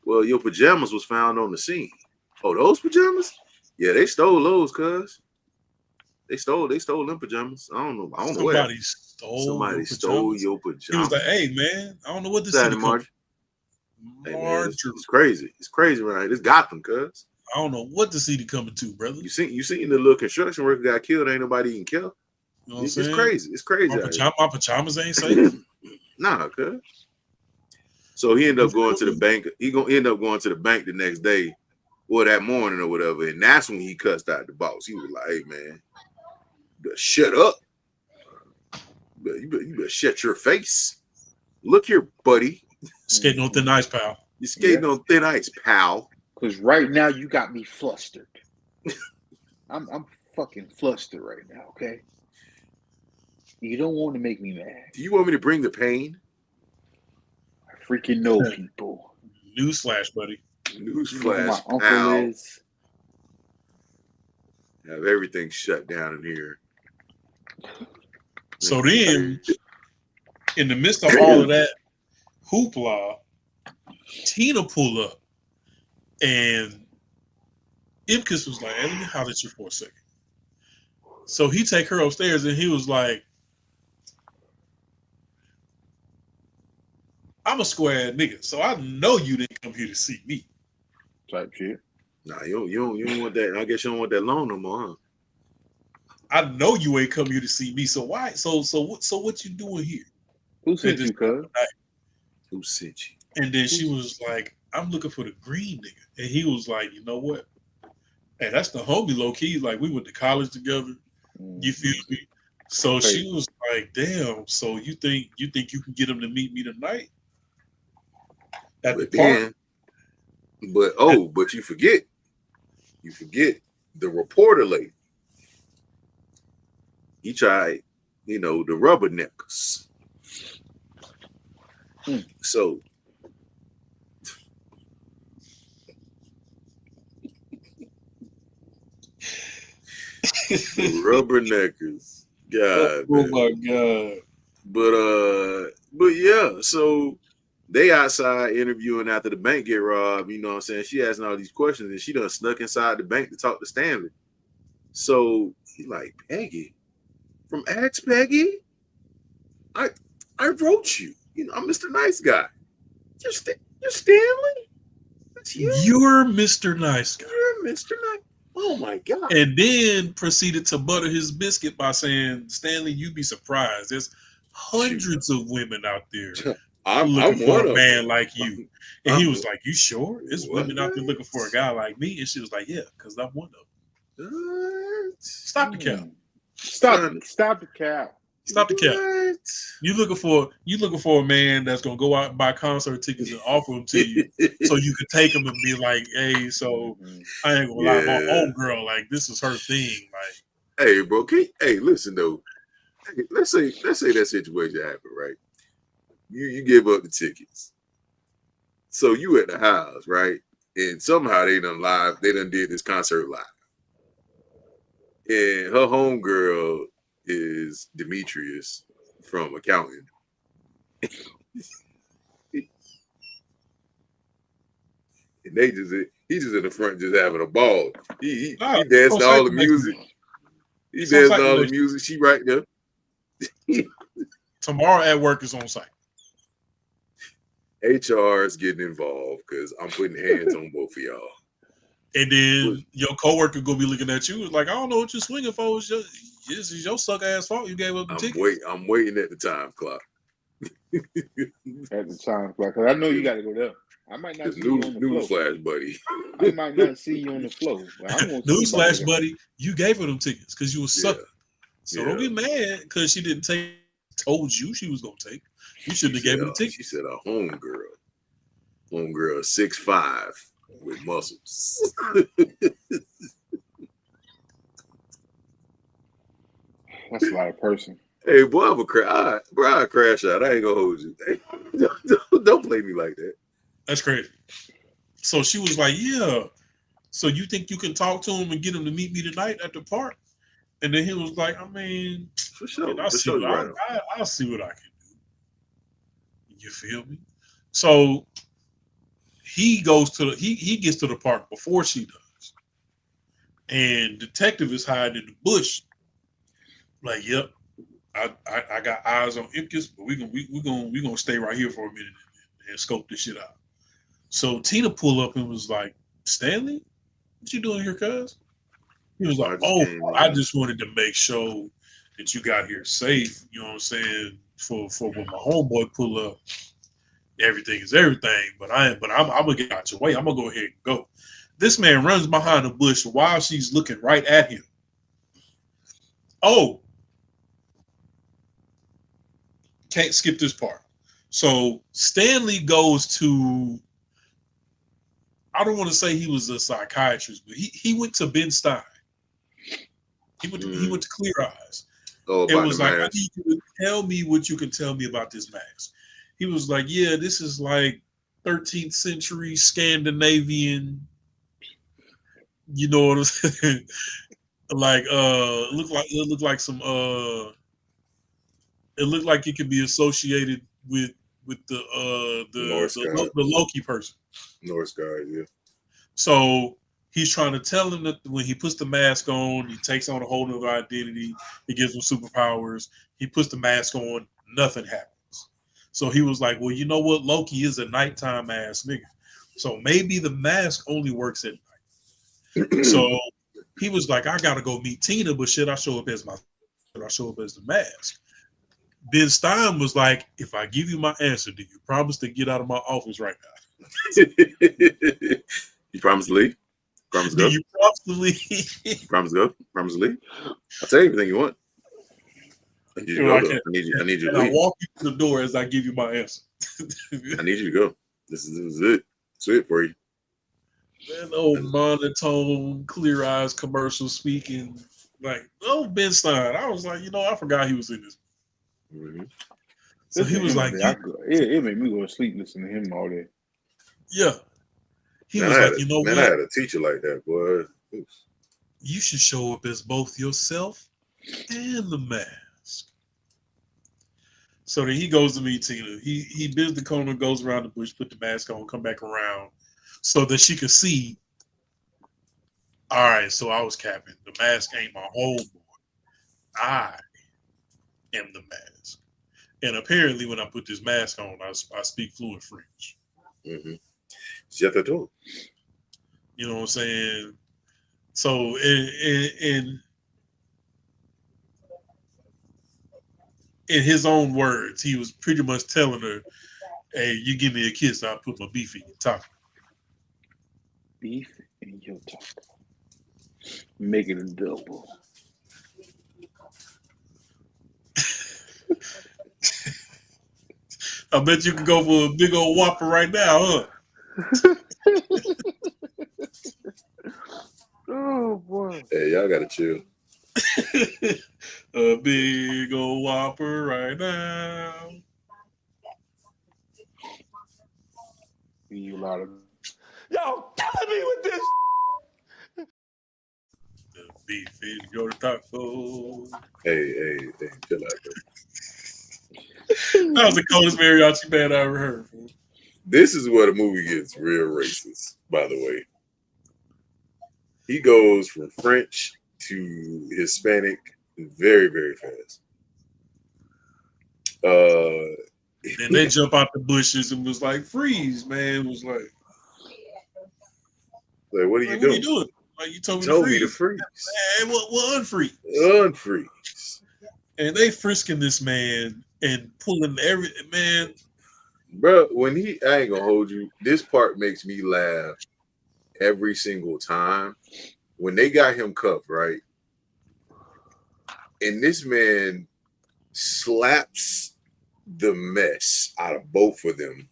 Well, your pajamas was found on the scene. Oh, those pajamas? Yeah, they stole those, cuz. They stole them pajamas. I don't know Somebody stole your pajamas. He was like, hey man, I don't know what this is. March. Hey, man, it's crazy. It's crazy right here. It's Gotham, cuz. I don't know what the city coming to, brother. You seen the little construction worker got killed. Ain't nobody even killed. You know it's crazy. It's crazy. My pajamas ain't safe. Nah, cuz. So he ended up going to the bank. He gonna end up going to the bank the next day, or that morning or whatever. And that's when he cussed out the boss. He was like, hey man, you better shut up. You better shut your face. Look here, buddy. Skating on thin ice, pal. You're skating on thin ice, pal. Because right now you got me flustered. I'm fucking flustered right now, okay? You don't want to make me mad. Do you want me to bring the pain? I freaking know people. Newsflash, buddy. Newsflash, my uncle pal. is. Have everything shut down in here. So then, in the midst of all of that hoopla, Tina pulled up, and Ipkiss was like, hey, let me holler at you for a second. So he take her upstairs and he was like, I'm a square nigga, so I know you didn't come here to see me. Type shit. Nah, you don't want that. I guess you don't want that loan no more, huh? I know you ain't come here to see me. So why? So what you doing here? Who sent you, cuz? Who sent you? And then she was like, I'm looking for the green nigga. And he was like, you know what? Hey, that's the homie low key. Like, we went to college together. You feel me? So she was like, damn, so you think you can get him to meet me tonight? At the park? But you forget the reporter lady. He tried, the rubberneckers. So the rubberneckers. God. Oh my God. But yeah, so they outside interviewing after the bank get robbed, you know what I'm saying? She asking all these questions and she done snuck inside the bank to talk to Stanley. So he like, Peggy, from Ask Peggy, I wrote you. I'm Mr. Nice Guy. You're Stanley? That's you. You're Mr. Nice Guy. You're Mr. Nice. Oh my God. And then proceeded to butter his biscuit by saying, Stanley, you'd be surprised. There's hundreds of women out there looking for a man like you. And he was like, you sure? There's women out there looking for a guy like me? And she was like, yeah, because I'm one of them. Stop the cap. Stop the cap. Stop the cap. You looking for a man that's gonna go out and buy concert tickets and offer them to you, so you can take them and be like, hey, so I ain't gonna lie, my old girl, like this is her thing, like. Hey, bro, listen though. Hey, let's say that situation happened, right? You give up the tickets, so you at the house, right? And somehow they done did this concert live, and her homegirl is Demetrius from accounting. And he's just in the front just having a ball. He dancing all the music. He dancing all the music. She right there. Tomorrow at work is on site. HR is getting involved because I'm putting hands on both of y'all. And then your coworker gonna be looking at you like, I don't know what you're swinging for. This is your suck ass fault. You gave up the ticket. I'm waiting at the time clock. At the time clock, because I know you got to go there. I might not see you on the floor. Newsflash, buddy. I might not see you on the floor. Newsflash, buddy. You gave her them tickets because you were sucker. So don't be mad because she didn't told you she was gonna take. You shouldn't have gave her the ticket. She said a homegirl 6'5" with muscles. That's a lot of person. Hey, boy, I crash out. I ain't gonna hold you. Hey, don't play me like that. That's crazy. So she was like, yeah. So you think you can talk to him and get him to meet me tonight at the park? And then he was like, I mean, for sure. I'll see what I can do. You feel me? So he gets to the park before she does. And detective is hiding in the bush. Like, yep, I got eyes on Ipkiss, but we're gonna stay right here for a minute and scope this shit out. So Tina pulled up and was like, Stanley, what you doing here, cuz? He was like, I just wanted to make sure that you got here safe. You know what I'm saying? For when my homeboy pull up, everything is everything. But I'm gonna get out your way. I'm gonna go ahead and go. This man runs behind the bush while she's looking right at him. Oh, can't skip this part. So Stanley goes to, I don't want to say he was a psychiatrist, but he went to Ben Stein. He went to Clear Eyes. Oh, it was like, I need you to tell me what you can tell me about this mask. He was like, yeah, this is like 13th century Scandinavian, you know what I'm saying? Like it looked like it could be associated with the Loki person. Norse guy, yeah. So he's trying to tell him that when he puts the mask on, he takes on a whole new identity. It gives him superpowers. He puts the mask on, nothing happens. So he was like, well, you know what? Loki is a nighttime ass nigga. So maybe the mask only works at night. So he was like, I gotta go meet Tina, but should I show up as the mask? Ben Stein was like, if I give you my answer, do you promise to get out of my office right now? You promise to leave? Promise to go? Do you promise to leave? Promise to go? Promise to leave? I'll tell you everything you want. I need you to go, though. I need you to leave. I walk you to the door as I give you my answer. I need you to go. This is it. That's it for you. That old monotone, clear eyes commercial speaking, like, oh, Ben Stein. I was like, I forgot he was in this. Mm-hmm. So he was like, it made me go to sleep listening to him all day. Yeah. He was like, what? I had a teacher like that, boy. Oops. You should show up as both yourself and the mask. So then he goes to meet Tina. He bids the corner, goes around the bush, put the mask on, come back around, so that she could see. All right, so I was capping. The mask ain't my homeboy. I am the mask. And apparently, when I put this mask on, I speak fluent French. Mm-hmm. Je t'adore. You know what I'm saying? So in his own words, he was pretty much telling her, "Hey, you give me a kiss, I'll put my beef in your taco." Beef in your taco. Make it a double. I bet you can go for a big old Whopper right now, huh? Oh boy. Hey, y'all gotta chill. A big old Whopper right now. You a lot of Y'all killing me with this. The beef in your taco. Hey, chill out, bro. That was the coldest mariachi band I ever heard. This is where the movie gets real racist, by the way. He goes from French to Hispanic very, very fast. And they jump out the bushes and was like, freeze, man. Was like, what are you doing? What are you doing? Like, you told me to freeze. Man, what unfreeze? Unfreeze. And they frisking this man and pulling man. Bro, I ain't gonna hold you. This part makes me laugh every single time. When they got him cuffed, right? And this man slaps the mess out of both of them.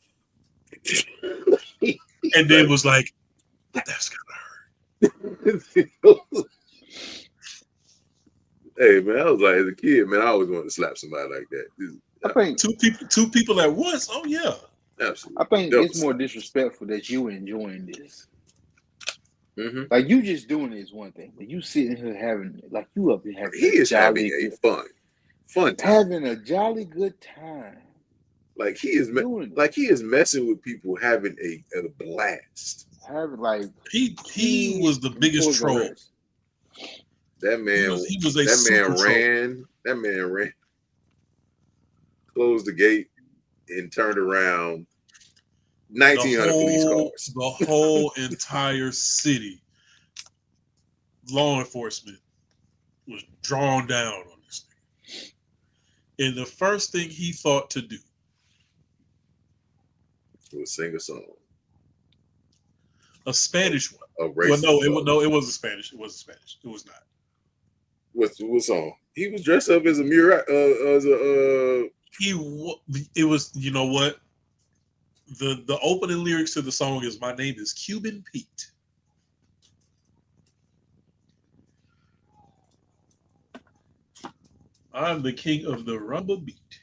And then was like, that's gonna hurt. Hey man, I was like, as a kid, man, I always wanted to slap somebody like that. I think two people at once. Oh yeah, absolutely. I think it's more disrespectful that you enjoying this. Mm-hmm. Like you just doing it is one thing, but you sitting here having you up here having. He is having a fun time. Having a jolly good time. Like he is messing with people, having a blast. Having he was the biggest troll. That man ran, closed the gate, and turned around 1,900 police cars. The whole entire city, law enforcement was drawn down on this thing. And the first thing he thought to do was sing a song. A Spanish one. A racist it wasn't Spanish. It wasn't Spanish. It was not. What song? He was dressed up as a It was, you know what? The opening lyrics to the song is, "My name is Cuban Pete." I'm the king of the rumba beat.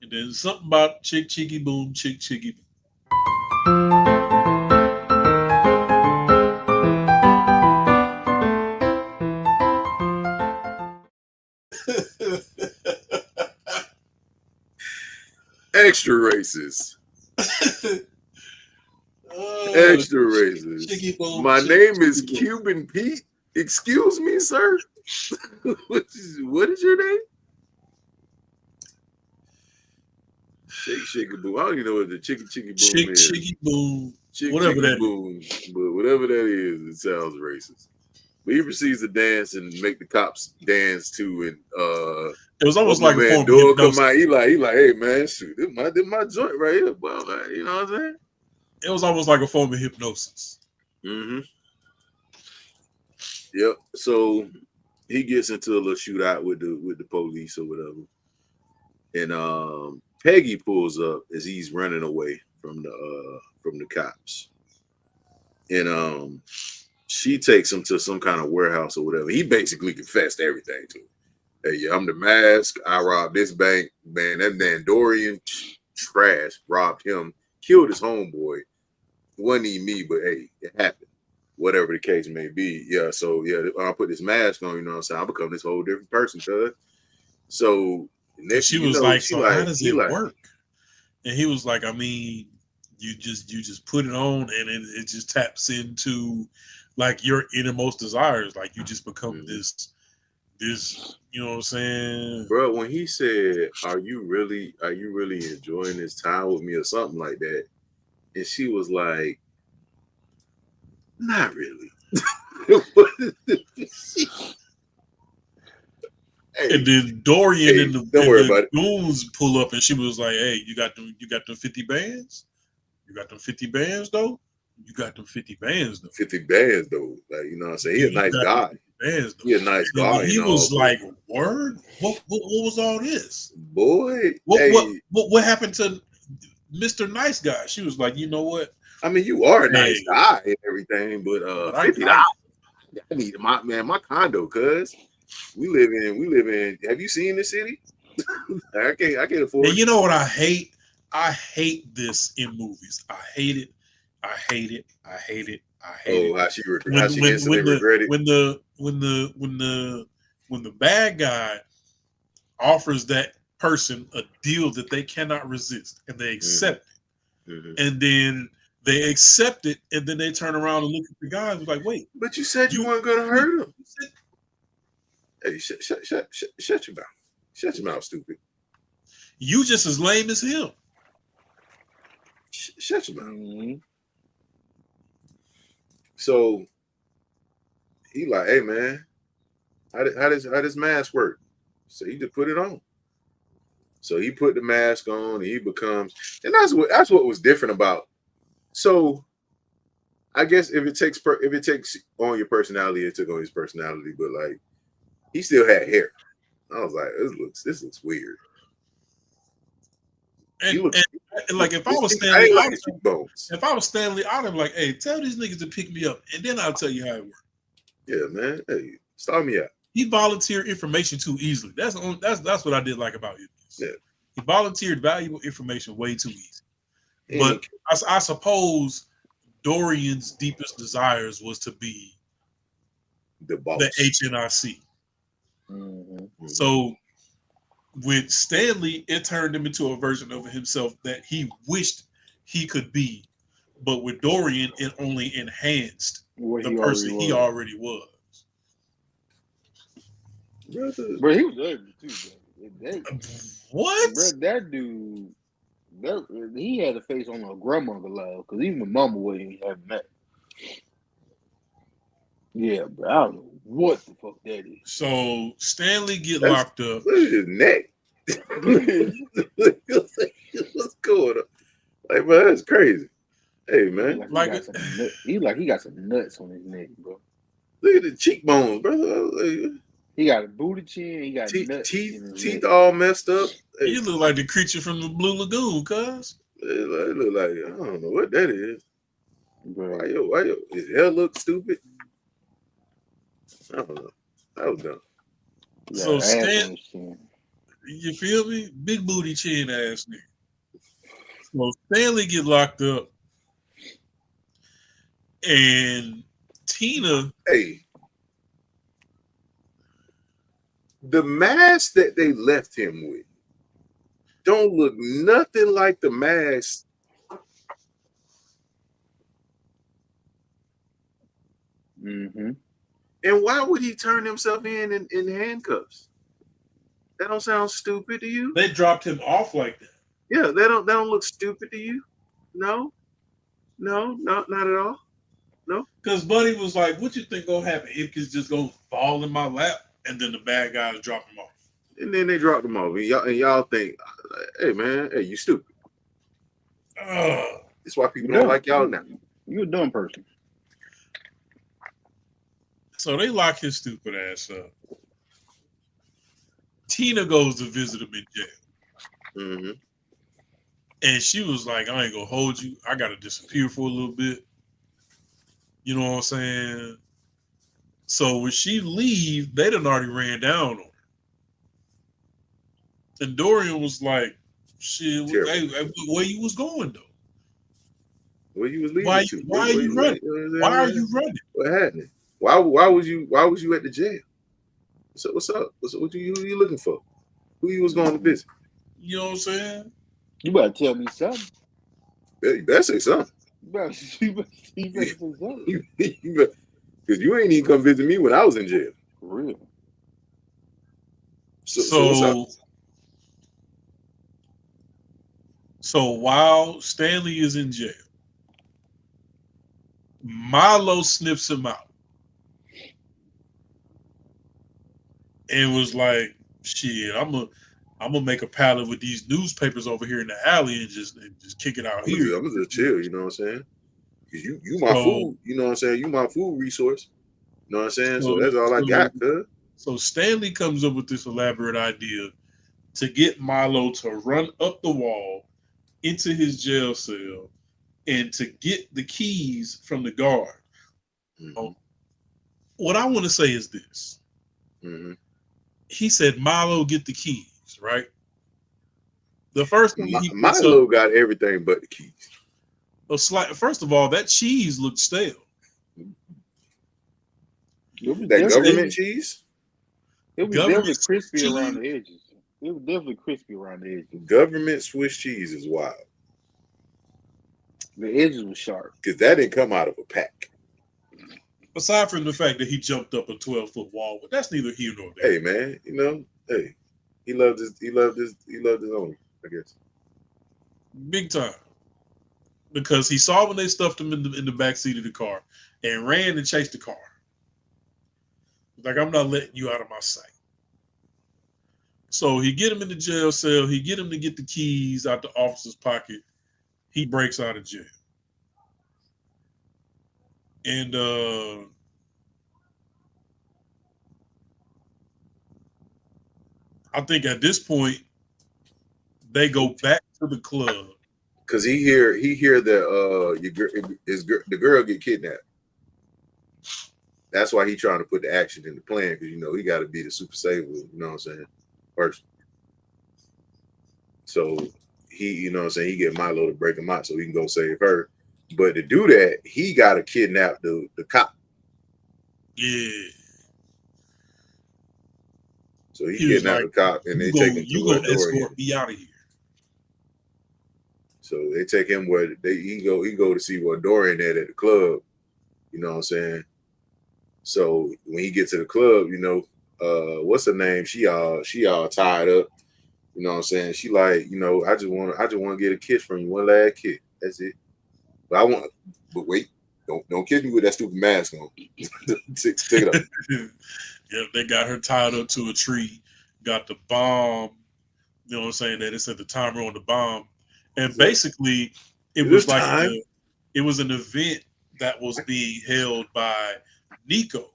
And then something about chick chicky boom, chick chicky boom. Extra racist. Extra racist. My name is Cuban Pete. Excuse me, sir. What is your name? Shake boo. I don't even know what the chicky boom is. Chicky boom. Whatever that boom. But whatever that is, it sounds racist. But he proceeds to dance and make the cops dance too. And it was almost like a form of hypnosis. He like, hey man, shoot, this my joint right here, bro. Like, you know what I'm saying? It was almost like a form of hypnosis. Mm-hmm. Yep. So he gets into a little shootout with the police or whatever. And Peggy pulls up as he's running away from the cops. And she takes him to some kind of warehouse or whatever. He basically confessed everything to her. Hey, yeah, I'm the mask. I robbed this bank. Man, that man Dorian, trash, robbed him, killed his homeboy. It wasn't even me, but hey, it happened. Whatever the case may be. Yeah, so yeah, I put this mask on, you know what I'm saying? I become this whole different person, cuz. So next, she was like, so how does it work? And he was like, I mean, you just put it on and it just taps into like your innermost desires. Like you just become this, you know what I'm saying? Bro, when he said, Are you really enjoying this time with me or something like that? And she was like, not really. Hey, and then Dorian and the goons pull up, and she was like, "Hey, you got them 50 bands? You got them 50 bands though? You got them 50 bands though? 50 bands though? Like, you know what I'm saying? He a nice guy. He a nice guy. He was like, word? What was all this? Boy, what happened to Mr. Nice Guy? She was like, you know what? I mean, you are a nice guy and everything, but $50. I need my condo, cuz we live in. Have you seen the city? I can't afford it. And you know what I hate? I hate this in movies. I hate it. I hate it. I hate it. I hate it. How she instantly regretted when the bad guy offers that person a deal that they cannot resist and they accept it. Mm-hmm. And then they accept it, and then they turn around and look at the guy and was like, wait. But you said you weren't going to hurt him. Hey, shut your mouth. Shut your mouth, stupid. You just as lame as him. Shut your mouth. Mm-hmm. So he like, hey man, how does mask work? So he just put it on. So he put the mask on, and he becomes, and that's what was different about. So I guess if it takes on your personality, it took on his personality, but like he still had hair. I was like, this looks weird. And like if I was Stanley, I'd have like, hey, tell these niggas to pick me up, and then I'll tell you how it works. Yeah, man. Hey, start me out. He volunteered information too easily. That's what I did like about Ipkiss. Yeah. He volunteered valuable information way too easy. But I suppose Dorian's deepest desires was to be the boss, the HNIC. Mm-hmm. So with Stanley, it turned him into a version of himself that he wished he could be. But with Dorian, it only enhanced the person he already was. Bro, he was ugly too, bro. What? Bro, that dude, he had a face on a grandmother love, because even the mama wouldn't have met. Yeah, bro, I don't know what the fuck that is. So Stanley locked up. Look at his neck. What's going on? Like, bro, that's crazy. Hey, man. He got some nuts on his neck, bro. Look at the cheekbones, brother. He got a booty chin. He got nuts. Teeth all messed up. Hey. You look like the creature from the Blue Lagoon, cuz. It look like, I don't know what that is. Bro. Why his hair look stupid? I don't know. That was dumb. So you feel me? Big booty chin ass nigga. So Stanley get locked up, and Tina. Hey, the mask that they left him with don't look nothing like the mask Mm-hmm. And why would he turn himself in handcuffs? That don't sound stupid to you? They dropped him off like that. Yeah, that don't look stupid to you? No, not at all. No. Because Buddy was like, "What you think gonna happen? Ipkiss just gonna fall in my lap, and then the bad guys drop him off." And then they dropped him off. And y'all think, hey man, hey, you stupid. That's why people don't like y'all now. You a dumb person. So they lock his stupid ass up. Tina goes to visit him in jail. Mm-hmm. And she was like, I ain't gonna hold you. I gotta disappear for a little bit. You know what I'm saying? So when she leave, they done already ran down on her. And Dorian was like, shit, hey, where you was going though? Where you was leaving to? Why are you running? Why are you running? What happened? Why was you at the jail? What's up? Who you looking for? Who you was going to visit? You know what I'm saying? You better tell me something. You better say something. You better say something. Because you ain't even come visit me when I was in jail. For real. So what's up? So while Stanley is in jail, Milo sniffs him out and was like, shit, I'm gonna make a pallet with these newspapers over here in the alley and just kick it out here. I'm gonna just chill, you know what I'm saying? Because you my food, you know what I'm saying? You my food resource. You know what I'm saying? So that's all I got, cuz. So Stanley comes up with this elaborate idea to get Milo to run up the wall into his jail cell and to get the keys from the guard. Mm-hmm. What I want to say is this. Mm-hmm. He said, Milo, get the keys, right? The first thing Milo got everything but the keys. First of all, that cheese looked stale. That government cheese? It was definitely crispy around the edges. It was definitely crispy around the edges. Government Swiss cheese is wild. The edges were sharp. Because that didn't come out of a pack. Aside from the fact that he jumped up a 12-foot wall, but that's neither here nor there. Hey man, you know, hey, he loved his owner, I guess. Big time. Because he saw when they stuffed him in the back seat of the car and ran and chased the car. Like, I'm not letting you out of my sight. So he get him in the jail cell. He get him to get the keys out the officer's pocket. He breaks out of jail. And I think at this point, they go back to the club. Because he hear that the girl get kidnapped. That's why he trying to put the action in the plan, because you know he got to be the super saver, you know what I'm saying, first. So he, you know what I'm saying, he get Milo to break him out so he can go save her. But to do that, he got to kidnap the cop. Yeah. So he kidnapped the cop, and they take him to where Dorian. Escort me out of here. So they take him where he go to see what Dorian at the club. You know what I'm saying? So when he gets to the club, you know, what's her name? She all tied up. You know what I'm saying? She like, you know, I just want to get a kiss from you, one last kiss. That's it. But wait, don't kiss me with that stupid mask on. Take it up. Yeah, they got her tied up to a tree, got the bomb, you know what I'm saying? They set the timer on the bomb. And basically it was like it was an event that was being held by Nico.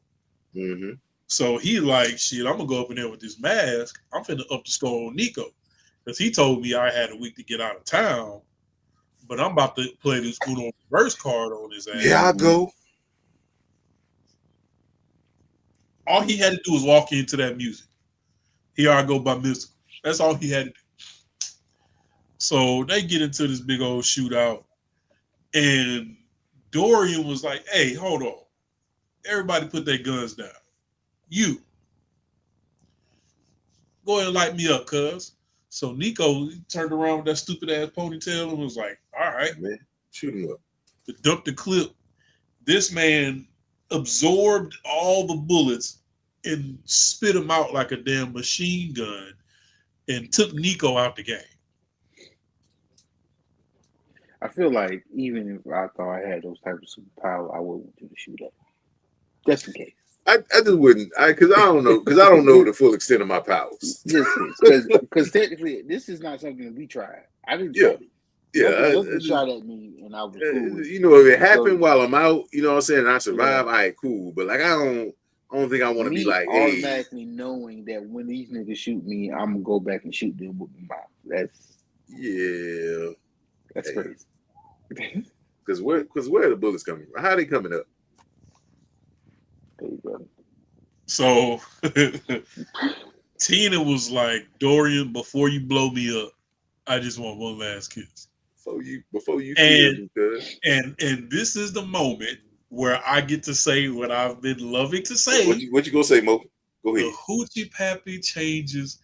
Mm-hmm. So he like, shit, I'm gonna go up in there with this mask. I'm finna up the score on Nico. Because he told me I had a week to get out of town, but I'm about to play this Uno reverse card on his ass. Yeah, I go. All he had to do was walk into that music. Here I go by musical. That's all he had to do. So they get into this big old shootout, and Dorian was like, hey, hold on. Everybody put their guns down. You. Go ahead and light me up, cuz. So Nico turned around with that stupid ass ponytail and was like, all right. Man, shoot him up. To dump the clip. This man absorbed all the bullets and spit them out like a damn machine gun and took Nico out the game. I feel like even if I thought I had those types of superpowers, I wouldn't want you to shoot at me. Just in case. I just wouldn't. Because I don't know the full extent of my powers. Because technically, this is not something that we tried. I didn't try it. Nothing shot at me, and I was cool. You know, if it happened while I'm out, you know what I'm saying, and I survive, all right, cool. But like, I don't think I want to be like, automatically knowing that when these niggas shoot me, I'm gonna go back and shoot them with my mouth. That's crazy. Because where are the bullets coming from? How are they coming up? There you go. So Tina was like, Dorian, before you blow me up, I just want one last kiss. Before you and this is the moment where I get to say what I've been loving to say. What you gonna say, Mo? Go ahead. The hoochie pappy changes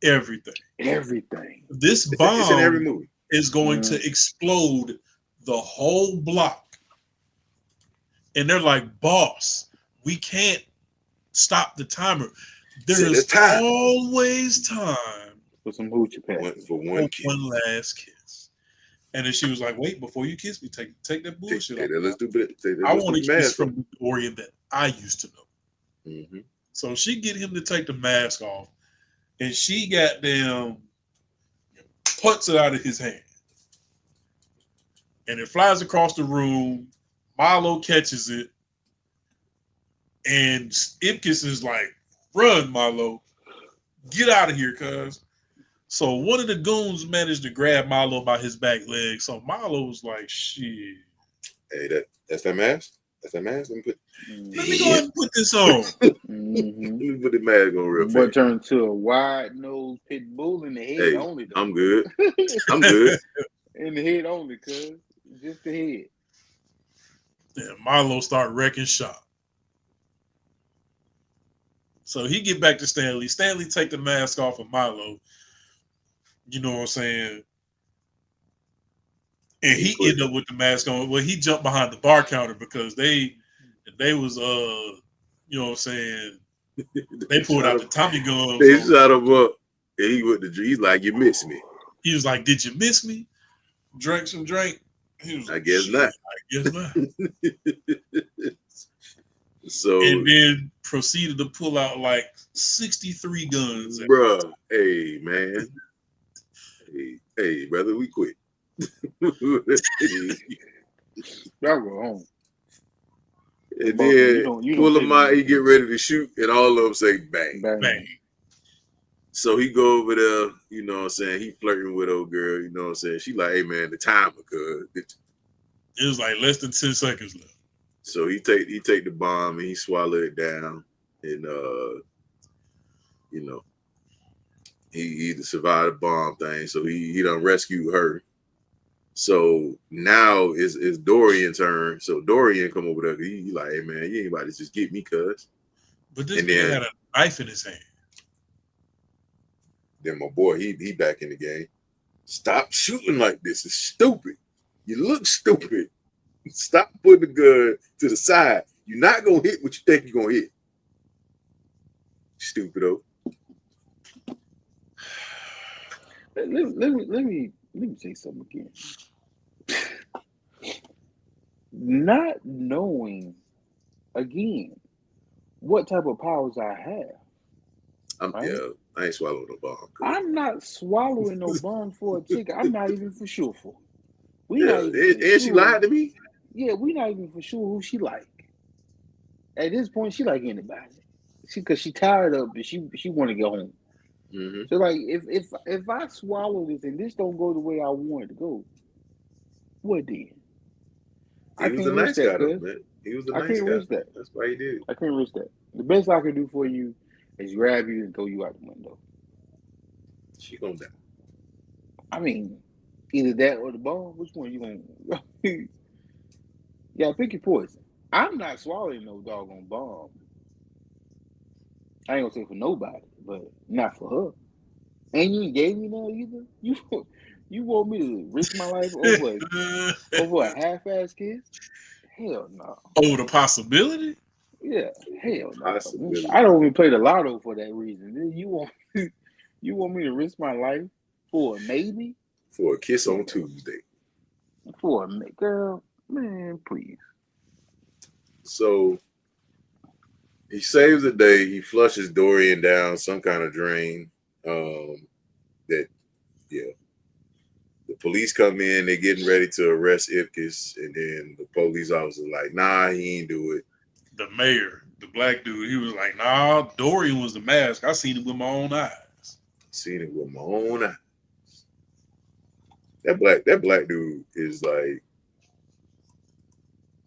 everything. Everything. This bomb it's in every movie. Is going to explode the whole block. And they're like, boss, we can't stop the timer. There is always time for some hoochie pappy. For one last kiss. And then she was like, wait, before you kiss me, take that bullshit. Let's do it. I want to kiss from the Dorian that I used to know. Mm-hmm. So she get him to take the mask off, and she goddamn puts it out of his hand. And it flies across the room. Milo catches it. And Ipkiss is like, run, Milo. Get out of here, cuz. So one of the goons managed to grab Milo by his back leg. So Milo was like, shit. Hey, that's that mask? That's that mask? Let me go ahead and put this on. Let me put the mask on real fast. But turned to a wide-nosed pit bull in the head only. Though. I'm good. I'm good. In the head only, cuz. Just the head. Yeah, Milo start wrecking shop. So he get back to Stanley. Stanley take the mask off of Milo. You know what I'm saying? And he ended up with the mask on. Well, he jumped behind the bar counter because they was you know what I'm saying, they pulled out the Tommy gun. They shot him up. And he went to he's like, you missed me. He was like, did you miss me? Drank some drink. He was like, I guess not. I guess not. So and then proceeded to pull out like 63 guns. Bruh, hey man. Hey, brother, we quit. Y'all go home. And then pull him out, he get ready to shoot, and all of them say bang. Bang. Bang. So he go over there, you know what I'm saying? He flirting with old girl, you know what I'm saying? She like, hey man, the timer, cuz. It was like less than 10 seconds left. So he take the bomb and he swallow it down, and you know, he survived the bomb thing. So he done rescued her. So now it's Dorian's turn. So Dorian come over there. He like, hey man, you ain't about to just get me, cuz. But this man had a knife in his hand. Then my boy, he back in the game. Stop shooting like this. It's stupid. You look stupid. Stop putting the gun to the side. You're not gonna hit what you think you're gonna hit. Stupido. Let me say something again. Not knowing again what type of powers I have. Yeah, I ain't swallowing no bomb. I'm not swallowing no bomb for a chick. I'm not even for sure for. She lied to me. Yeah, we not even for sure who she like. At this point, she like anybody. Because she tired of it. She want to go home. Mm-hmm. So like, if I swallow this and this don't go the way I want it to go, what then? He was a nice guy, though, man. He was a nice guy. I can't risk that. That's why he did it. I can't risk that. The best I can do for you is grab you and throw you out the window. She gonna die. I mean, either that or the bomb. Which one you gonna? Yeah, pick your poison. I'm not swallowing no doggone bomb. I ain't gonna say for nobody, but not for her. And you ain't gave me none either. You want me to risk my life over a half-ass kiss? Hell no. Oh, the possibility? Yeah, hell no. Possibility. I don't even play the lotto for that reason. You want me to risk my life for a maybe? For a kiss on Tuesday. For a girl, man, please. So he saves the day. He flushes Dorian down some kind of drain. The police come in. They're getting ready to arrest Ipkiss, and then the police officer like, nah, he ain't do it. The mayor, the black dude, he was like, nah, Dorian was the mask. I seen it with my own eyes. Seen it with my own eyes. That black dude is like,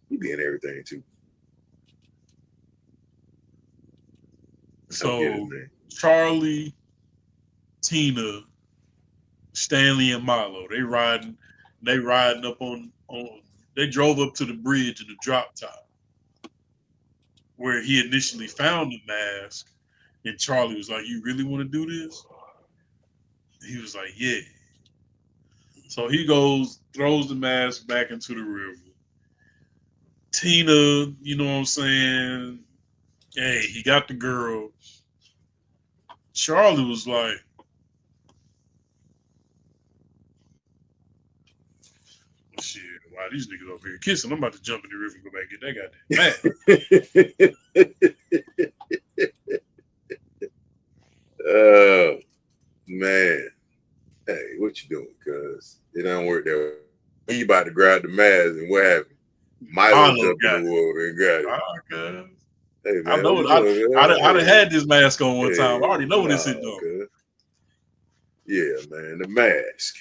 he be in everything too. So Charlie, Tina, Stanley, and Milo, they riding up on they drove up to the bridge in the drop top where he initially found the mask, and Charlie was like, you really want to do this? He was like, yeah. So he goes, throws the mask back into the river. Tina, you know what I'm saying? Hey, he got the girl. Charlie was like, shit, wow, these niggas over here kissing. I'm about to jump in the river and go back and get that goddamn mask. Oh, man. Hey, what you doing, cuz? It don't work that way. He about to grab the mask, and what happened? Milo jumped in the water and got it. Hey, man, I know it. I done had this mask on one time. I already know what it's in though. Yeah, man, the mask.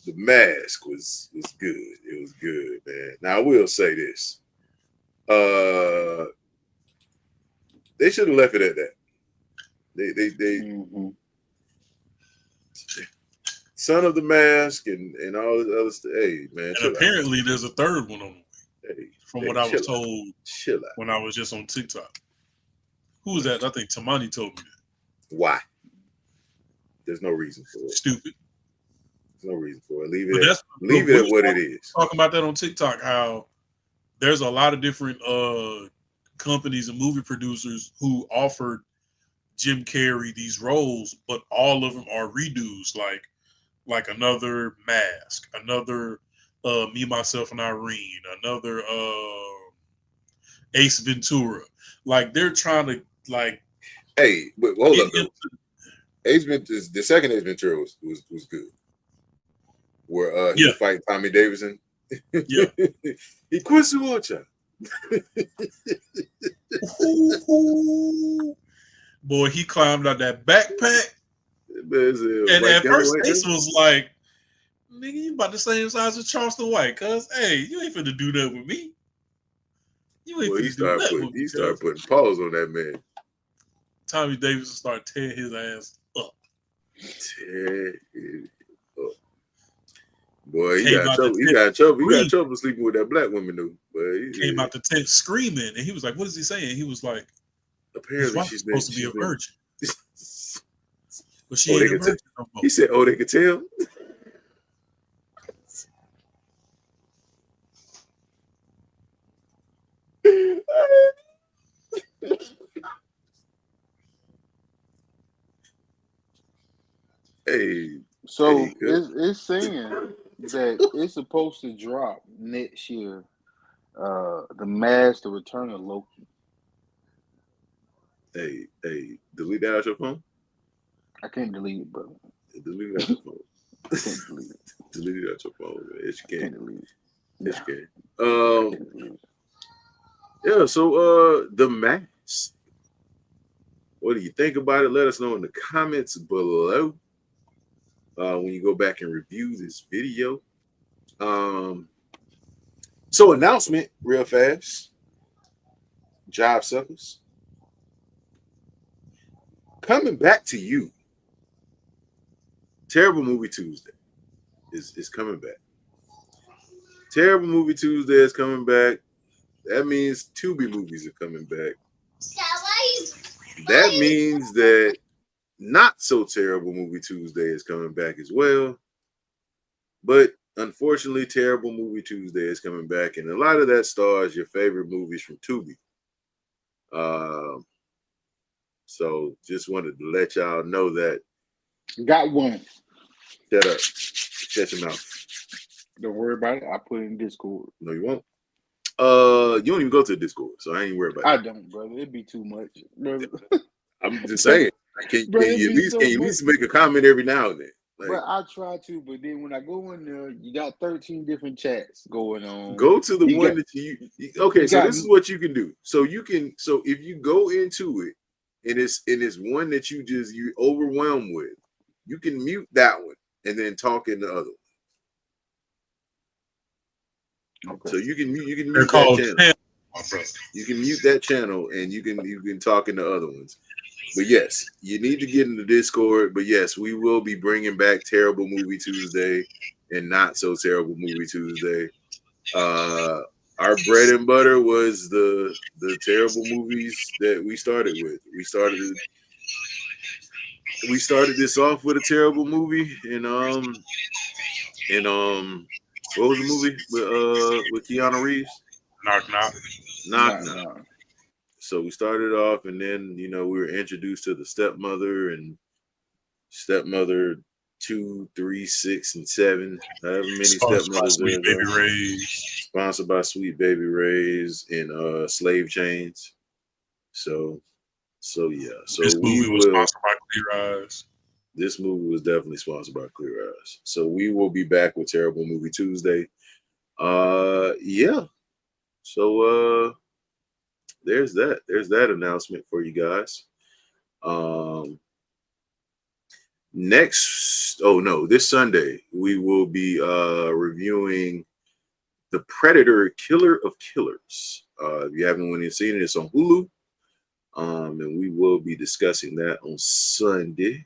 The mask was good. It was good, man. Now I will say this. They should have left it at that. They Son of the Mask and all this other stuff. Hey, man. And apparently there's a third one on the way. From what I was told when I was just on TikTok. Who was that? I think Tamani told me that. Why? There's no reason for it. Stupid. There's no reason for it. Leave it at what it is. Talking about that on TikTok, how there's a lot of different companies and movie producers who offered Jim Carrey these roles, but all of them are redos, like another Mask, another Me, Myself, and Irene, another Ace Ventura. Like they're trying to Hey, but hold up though. Ace Ventura, the second Ace Ventura was good. Where he fight Tommy Davidson. Yeah. He quit Suocha. Boy, he climbed out that backpack. And at first Ace was like, nigga, you about the same size as Charleston White, cuz hey, you ain't finna do that with me. You ain't finna do that with me. He started putting paws on that man. Tommy Davidson started tearing his ass up. Boy, he got trouble sleeping with that black woman though. But he came out the tent screaming, and he was like, "What is he saying?" He was like, "Apparently she's supposed to be a virgin." But she ain't a virgin no more. He said, "Oh, they could tell." Hey, so it's saying that it's supposed to drop next year. The Mask: The Return of Loki. Hey, delete that out your phone. I can't delete it, bro. Delete it out your phone. I can't delete it. Delete it out your phone, man. Yes, you can. Can't delete it. Yes, you can. Yeah. So, The Mask. What do you think about it? Let us know in the comments below. When you go back and review this video. So announcement real fast. Job suckers. Coming back to you. Terrible Movie Tuesday is coming back. Terrible Movie Tuesday is coming back. That means Tubi movies are coming back. That means that Not So Terrible Movie Tuesday is coming back as well. But unfortunately, Terrible Movie Tuesday is coming back. And a lot of that stars your favorite movies from Tubi. So just wanted to let y'all know that. Got one. Shut up. Shut your mouth. Don't worry about it. I put it in Discord. No, you won't. You don't even go to the Discord, so I ain't worried about it. I don't, brother. It'd be too much, brother. I'm just saying. Can you at least make a comment every now and then? Like, but I try to, but then when I go in there, you got 13 different chats going on. Go to the one that you okay. So this is what you can do. So if you go into it and it's one that you overwhelmed with, you can mute that one and then talk in the other one. Okay. So you can mute that channel. You can mute that channel and you can talk in the other ones. But yes, you need to get in the Discord. But yes, we will be bringing back Terrible Movie Tuesday and Not So Terrible Movie Tuesday. Our bread and butter was the terrible movies that we started with. We started this off with a terrible movie, and what was the movie with Keanu Reeves? Knock Knock. Knock Knock. So we started off, and then we were introduced to the Stepmother and Stepmother 2, 3, 6, and 7. However many stepmothers there. Baby Ray's. Sponsored by Sweet Baby Ray's and Slave Chains. So yeah. So this movie was sponsored by Clear Eyes. This movie was definitely sponsored by Clear Eyes. So we will be back with Terrible Movie Tuesday. Yeah. So there's that announcement for you guys. This Sunday we will be reviewing The Predator: Killer of Killers. If you haven't seen it, it's on Hulu. And we will be discussing that on Sunday.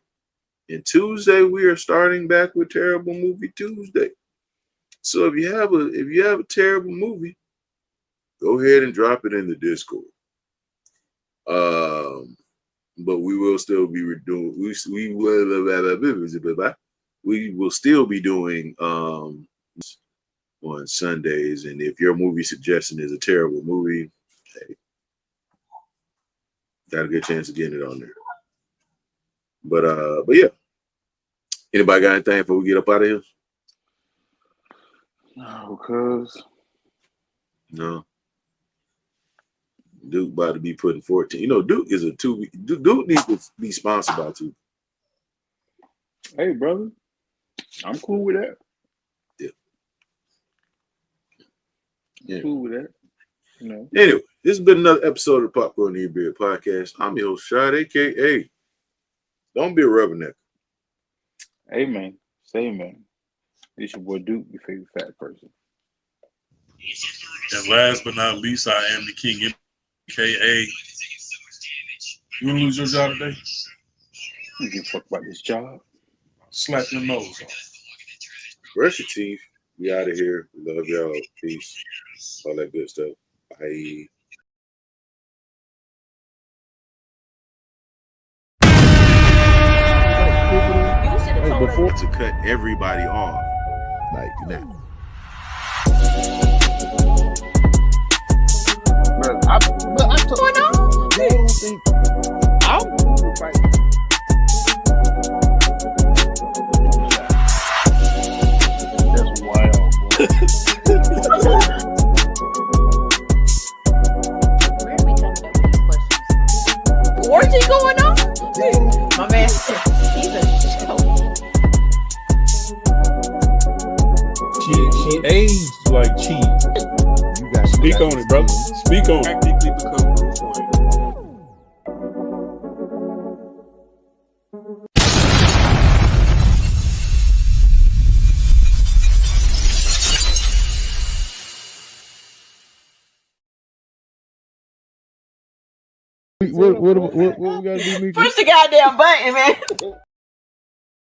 And Tuesday we are starting back with Terrible Movie Tuesday. So if you have a terrible movie, go ahead and drop it in the Discord. But we will still be doing. We will still be doing on Sundays. And if your movie suggestion is a terrible movie, hey, got a good chance of getting it on there. But yeah. Anybody got anything before we get up out of here? No, cuz. No. Duke about to be putting 14. Duke is a Tubi. Duke needs to be sponsored by Tubi. Hey, brother. I'm cool with that. Yeah. Cool with that. Anyway, this has been another episode of the Popcorn and Beer Podcast. I'm your host, Shad, a.k.a. Don't be a rubberneck. Amen. Say amen. It's your boy Duke, your favorite fat person. And last but not least, I am the king, a.k.a. You want to lose your job today? You give a fuck about this job. Slap your nose off. Brush your teeth. We out of here. Love y'all. Peace. All that good stuff. Bye. Before to cut everybody off like that. Bro, I told you. I'm right. That's wild, bro. Where are we coming up with these questions? Orgy going on? My man, he's a show. She aged like cheese. Speak on it, brother. Speak on it. Practically become Bruce Wayne. What we gotta do, Mika? Push the goddamn button, man.